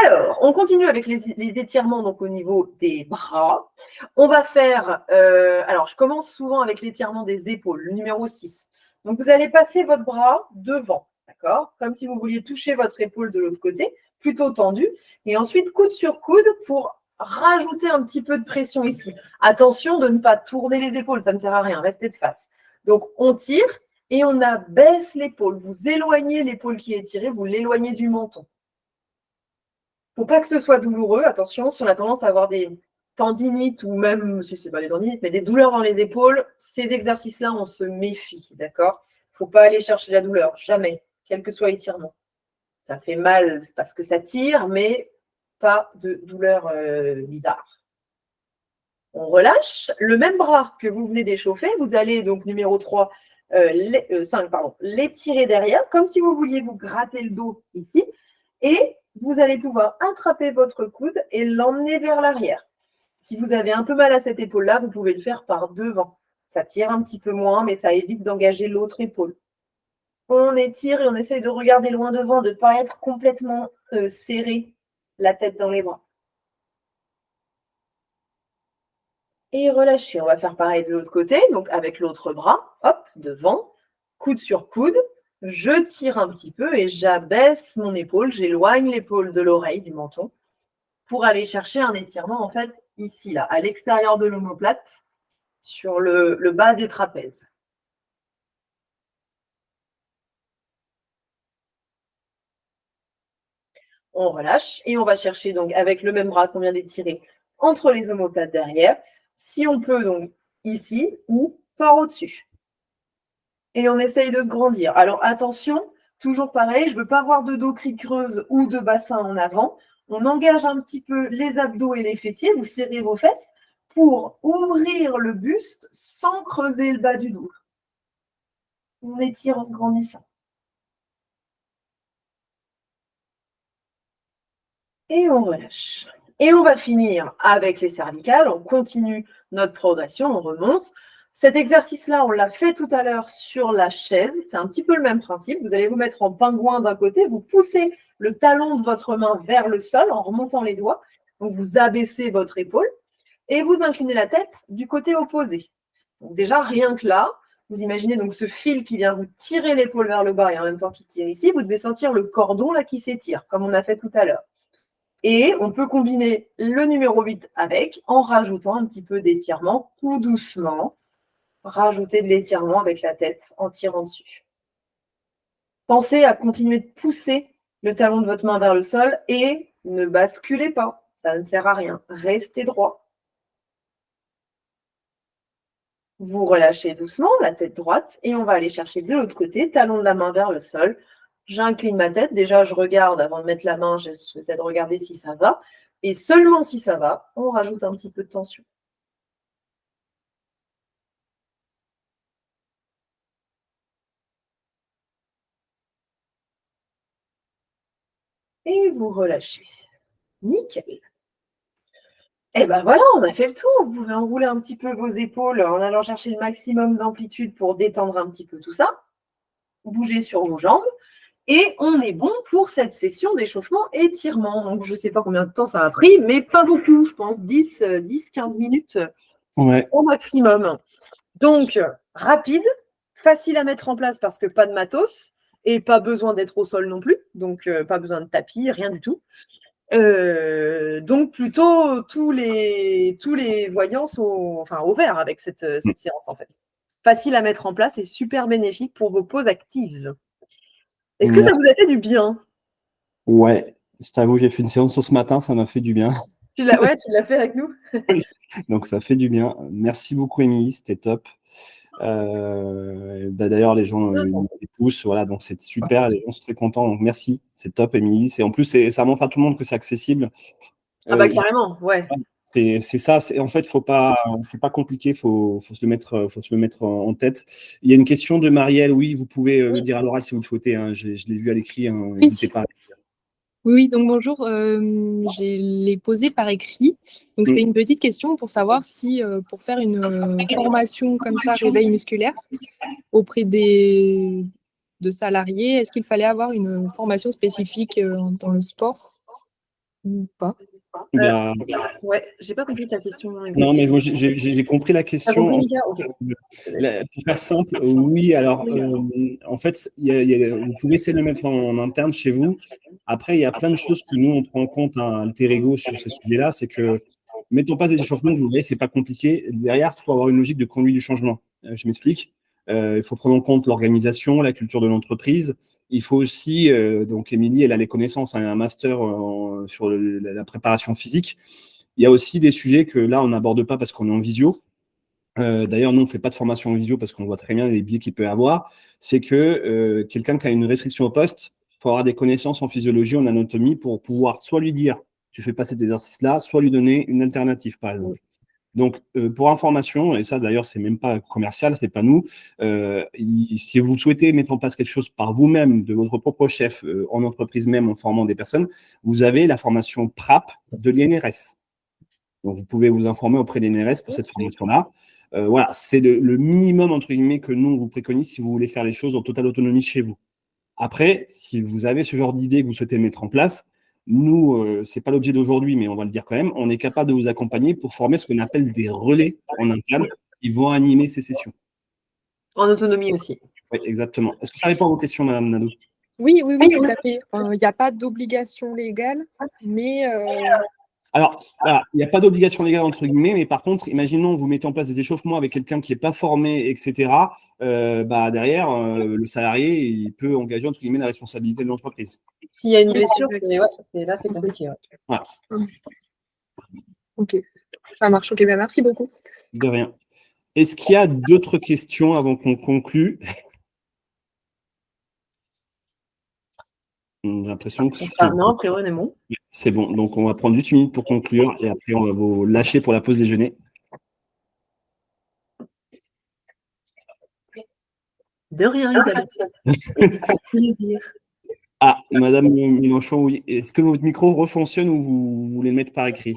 Speaker 2: Alors, on continue avec les étirements donc, au niveau des bras. On va faire, alors je commence souvent avec l'étirement des épaules, le numéro 6. Donc, vous allez passer votre bras devant, d'accord? Comme si vous vouliez toucher votre épaule de l'autre côté, plutôt tendue. Et ensuite, coude sur coude pour rajouter un petit peu de pression ici. Attention de ne pas tourner les épaules, ça ne sert à rien, restez de face. Donc, on tire et on abaisse l'épaule. Vous éloignez l'épaule qui est tirée, vous l'éloignez du menton. Il ne faut pas que ce soit douloureux. Attention, si on a tendance à avoir des tendinites ou même, si ce n'est pas des tendinites, mais des douleurs dans les épaules, ces exercices-là, on se méfie, d'accord? Il ne faut pas aller chercher la douleur, jamais, quel que soit l'étirement. Ça fait mal parce que ça tire, mais pas de douleur bizarre. On relâche. Le même bras que vous venez d'échauffer, vous allez donc numéro 3, 5, pardon, l'étirer derrière, comme si vous vouliez vous gratter le dos ici. Et vous allez pouvoir attraper votre coude et l'emmener vers l'arrière. Si vous avez un peu mal à cette épaule-là, vous pouvez le faire par devant. Ça tire un petit peu moins, mais ça évite d'engager l'autre épaule. On étire et on essaye de regarder loin devant, de ne pas être complètement serré, la tête dans les bras. Et relâchez. On va faire pareil de l'autre côté, donc avec l'autre bras, hop, devant, coude sur coude. Je tire un petit peu et j'abaisse mon épaule, j'éloigne l'épaule de l'oreille, du menton, pour aller chercher un étirement, en fait, ici, là, à l'extérieur de l'omoplate, sur le bas des trapèzes. On relâche et on va chercher, donc, avec le même bras qu'on vient d'étirer, entre les omoplates derrière, si on peut, donc, ici ou par au-dessus. Et on essaye de se grandir. Alors, attention, toujours pareil, je ne veux pas avoir de dos creuse ou de bassin en avant. On engage un petit peu les abdos et les fessiers, vous serrez vos fesses pour ouvrir le buste sans creuser le bas du dos. On étire en se grandissant. Et on relâche. Et on va finir avec les cervicales. On continue notre progression, on remonte. Cet exercice-là, on l'a fait tout à l'heure sur la chaise. C'est un petit peu le même principe. Vous allez vous mettre en pingouin d'un côté, vous poussez le talon de votre main vers le sol en remontant les doigts. Donc, vous abaissez votre épaule et vous inclinez la tête du côté opposé. Donc, déjà, rien que là, vous imaginez donc ce fil qui vient vous tirer l'épaule vers le bas et en même temps qui tire ici. Vous devez sentir le cordon là qui s'étire, comme on a fait tout à l'heure. Et on peut combiner le numéro 8 avec, en rajoutant un petit peu d'étirement, tout doucement. Rajouter de l'étirement avec la tête en tirant dessus. Pensez à continuer de pousser le talon de votre main vers le sol et ne basculez pas. Ça ne sert à rien. Restez droit. Vous relâchez doucement la tête droite et on va aller chercher de l'autre côté, talon de la main vers le sol. J'incline ma tête. Déjà, je regarde avant de mettre la main. J'essaie de regarder si ça va. Et seulement si ça va, on rajoute un petit peu de tension. Et vous relâchez. Nickel. Et ben voilà, on a fait le tour. Vous pouvez enrouler un petit peu vos épaules en allant chercher le maximum d'amplitude pour détendre un petit peu tout ça. Bougez sur vos jambes. Et on est bon pour cette session d'échauffement étirement. Donc, je ne sais pas combien de temps ça a pris, mais pas beaucoup, je pense, 10-15 minutes au maximum. Donc, rapide, facile à mettre en place parce que pas de matos et pas besoin d'être au sol non plus. Donc, pas besoin de tapis, rien du tout. Donc, plutôt tous les voyants sont au vert avec cette séance, en fait. Facile à mettre en place et super bénéfique pour vos pauses actives. Est-ce que ça vous a fait du bien?
Speaker 1: Ouais, je t'avoue, j'ai fait une séance ce matin, ça m'a fait du bien.
Speaker 2: Ouais, tu l'as fait avec nous?
Speaker 1: Donc, ça fait du bien. Merci beaucoup, Émilie, c'était top. D'ailleurs, les gens les poussent, voilà, donc c'est super, les gens sont très contents, donc merci, c'est top, Émilie. En plus, ça montre à tout le monde que c'est accessible.
Speaker 2: Ah bah carrément, ouais.
Speaker 1: C'est ça, en fait, c'est pas compliqué, faut se le mettre en tête. Il y a une question de Marielle, oui, vous pouvez le dire à l'oral si vous le souhaitez, hein, je l'ai vu à l'écrit, hein, n'hésitez pas.
Speaker 4: Oui, donc bonjour, je l'ai posé par écrit. Donc c'était une petite question pour savoir si pour faire une formation comme ça, réveil musculaire, auprès de salariés, est-ce qu'il fallait avoir une formation spécifique dans le sport ou pas?
Speaker 1: Bah,
Speaker 2: Ouais, j'ai pas compris ta question
Speaker 1: non,
Speaker 2: exactement.
Speaker 1: mais moi, j'ai compris la
Speaker 2: T'as
Speaker 1: question.
Speaker 2: compris, Mika? Ok.
Speaker 1: Pour faire simple, oui. Alors, en fait, vous pouvez essayer de le mettre en interne chez vous. Après, il y a plein de choses que nous, on prend en compte à Alter Ego sur ces sujets-là. C'est que, mettons pas des changements, vous voyez, c'est pas compliqué. Derrière, il faut avoir une logique de conduite du changement. Je m'explique. Il faut prendre en compte l'organisation, la culture de l'entreprise. Il faut aussi, donc Émilie, elle a les connaissances, hein, un master sur la préparation physique. Il y a aussi des sujets que là, on n'aborde pas parce qu'on est en visio. D'ailleurs, nous, on ne fait pas de formation en visio parce qu'on voit très bien les biais qu'il peut y avoir. C'est que quelqu'un qui a une restriction au poste, il faut avoir des connaissances en physiologie, en anatomie pour pouvoir soit lui dire tu fais pas cet exercice-là, soit lui donner une alternative, par exemple. Donc, pour information, et ça d'ailleurs, c'est même pas commercial, c'est pas nous. Si vous souhaitez mettre en place quelque chose par vous-même, de votre propre chef, en entreprise même, en formant des personnes, vous avez la formation PRAP de l'INRS. Donc, vous pouvez vous informer auprès de l'INRS pour cette formation-là. Voilà, c'est le minimum, entre guillemets, que nous, on vous préconise si vous voulez faire les choses en totale autonomie chez vous. Après, si vous avez ce genre d'idée que vous souhaitez mettre en place, nous, c'est pas l'objet d'aujourd'hui, mais on va le dire quand même, on est capable de vous accompagner pour former ce qu'on appelle des relais en interne qui vont animer ces sessions.
Speaker 2: En autonomie aussi.
Speaker 1: Oui, exactement. Est-ce que ça répond à vos questions, Madame Nadeau?
Speaker 4: Oui, tout à fait. Il n'y a pas d'obligation légale, mais
Speaker 1: Alors, voilà, il n'y a pas d'obligation légale, entre guillemets, mais par contre, imaginons vous mettez en place des échauffements avec quelqu'un qui n'est pas formé, etc. Derrière, le salarié, il peut engager, entre guillemets, la responsabilité de l'entreprise.
Speaker 2: S'il y a une blessure, là, c'est compliqué. Ouais.
Speaker 1: Voilà.
Speaker 4: ok, ça marche. Ok, ben merci beaucoup.
Speaker 1: De rien. Est-ce qu'il y a d'autres questions avant qu'on conclue? J'ai l'impression que c'est
Speaker 2: Non, a priori, on est bon.
Speaker 1: C'est bon. Donc, on va prendre juste une minute pour conclure et après, on va vous lâcher pour la pause déjeuner.
Speaker 2: De rien, Isabelle. Plaisir.
Speaker 1: Ah, Madame Mélenchon, oui. Est-ce que votre micro refonctionne ou vous voulez le mettre par écrit?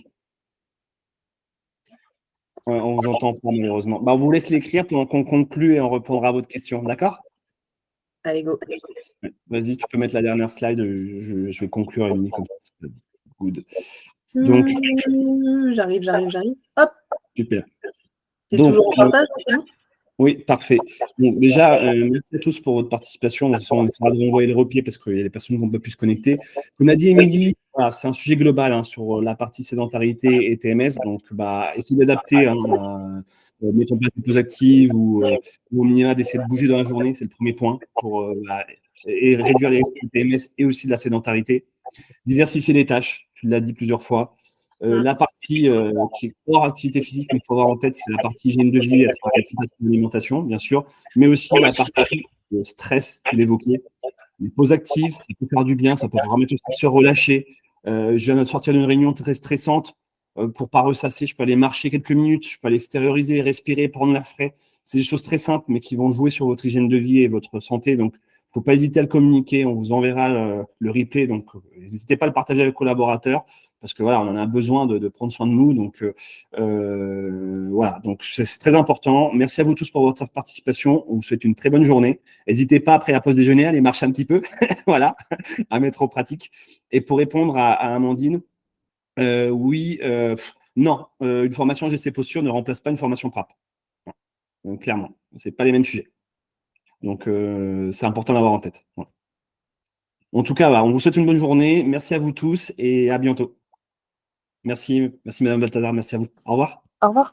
Speaker 1: Ouais, on vous entend pas, malheureusement. On vous laisse l'écrire pendant qu'on conclue et on répondra à votre question. D'accord?
Speaker 2: Allez, go.
Speaker 1: Vas-y, tu peux mettre la dernière slide. Je vais conclure une minute comme ça. Good. Donc,
Speaker 2: j'arrive. Hop.
Speaker 1: super.
Speaker 2: C'est
Speaker 1: Donc,
Speaker 2: toujours en partage, c'est bon?
Speaker 1: oui, parfait. Donc, déjà, merci à tous pour votre participation. On essaiera de renvoyer le replay parce qu'il y a des personnes qui n'ont pas pu se connecter. Comme a dit Émilie, voilà, c'est un sujet global, hein, sur la partie sédentarité et TMS. Donc, essayez d'adapter, hein, mettre en place des pauses actives ou au minimum d'essayer de bouger dans la journée. C'est le premier point pour et réduire les risques de TMS et aussi de la sédentarité. Diversifier les tâches, tu l'as dit plusieurs fois. La partie qui est hors activité physique, qu'il faut avoir en tête, c'est la partie hygiène de vie, à travers l'alimentation, bien sûr, mais aussi la partie stress, tu l'évoquais. Les pauses actives, ça peut faire du bien, ça peut permettre aussi de se relâcher. Je viens de sortir d'une réunion très stressante. Pour pas ressasser, je peux aller marcher quelques minutes, je peux aller extérioriser, respirer, prendre l'air frais. C'est des choses très simples, mais qui vont jouer sur votre hygiène de vie et votre santé. Donc, il ne faut pas hésiter à le communiquer. On vous enverra le replay. Donc, n'hésitez pas à le partager avec vos collaborateurs parce que voilà, on en a besoin de prendre soin de nous. Donc, voilà. Donc, c'est très important. Merci à vous tous pour votre participation. On vous souhaite une très bonne journée. N'hésitez pas, après la pause déjeuner, à aller marcher un petit peu. Voilà, à mettre en pratique. Et pour répondre à Amandine, oui, non, une formation GC Posture ne remplace pas une formation PRAP. Donc, clairement, ce n'est pas les mêmes sujets. Donc, c'est important d'avoir en tête. Ouais. En tout cas, on vous souhaite une bonne journée. Merci à vous tous et à bientôt. Merci, merci Madame Balthazar, merci à vous. Au revoir.
Speaker 4: Au revoir.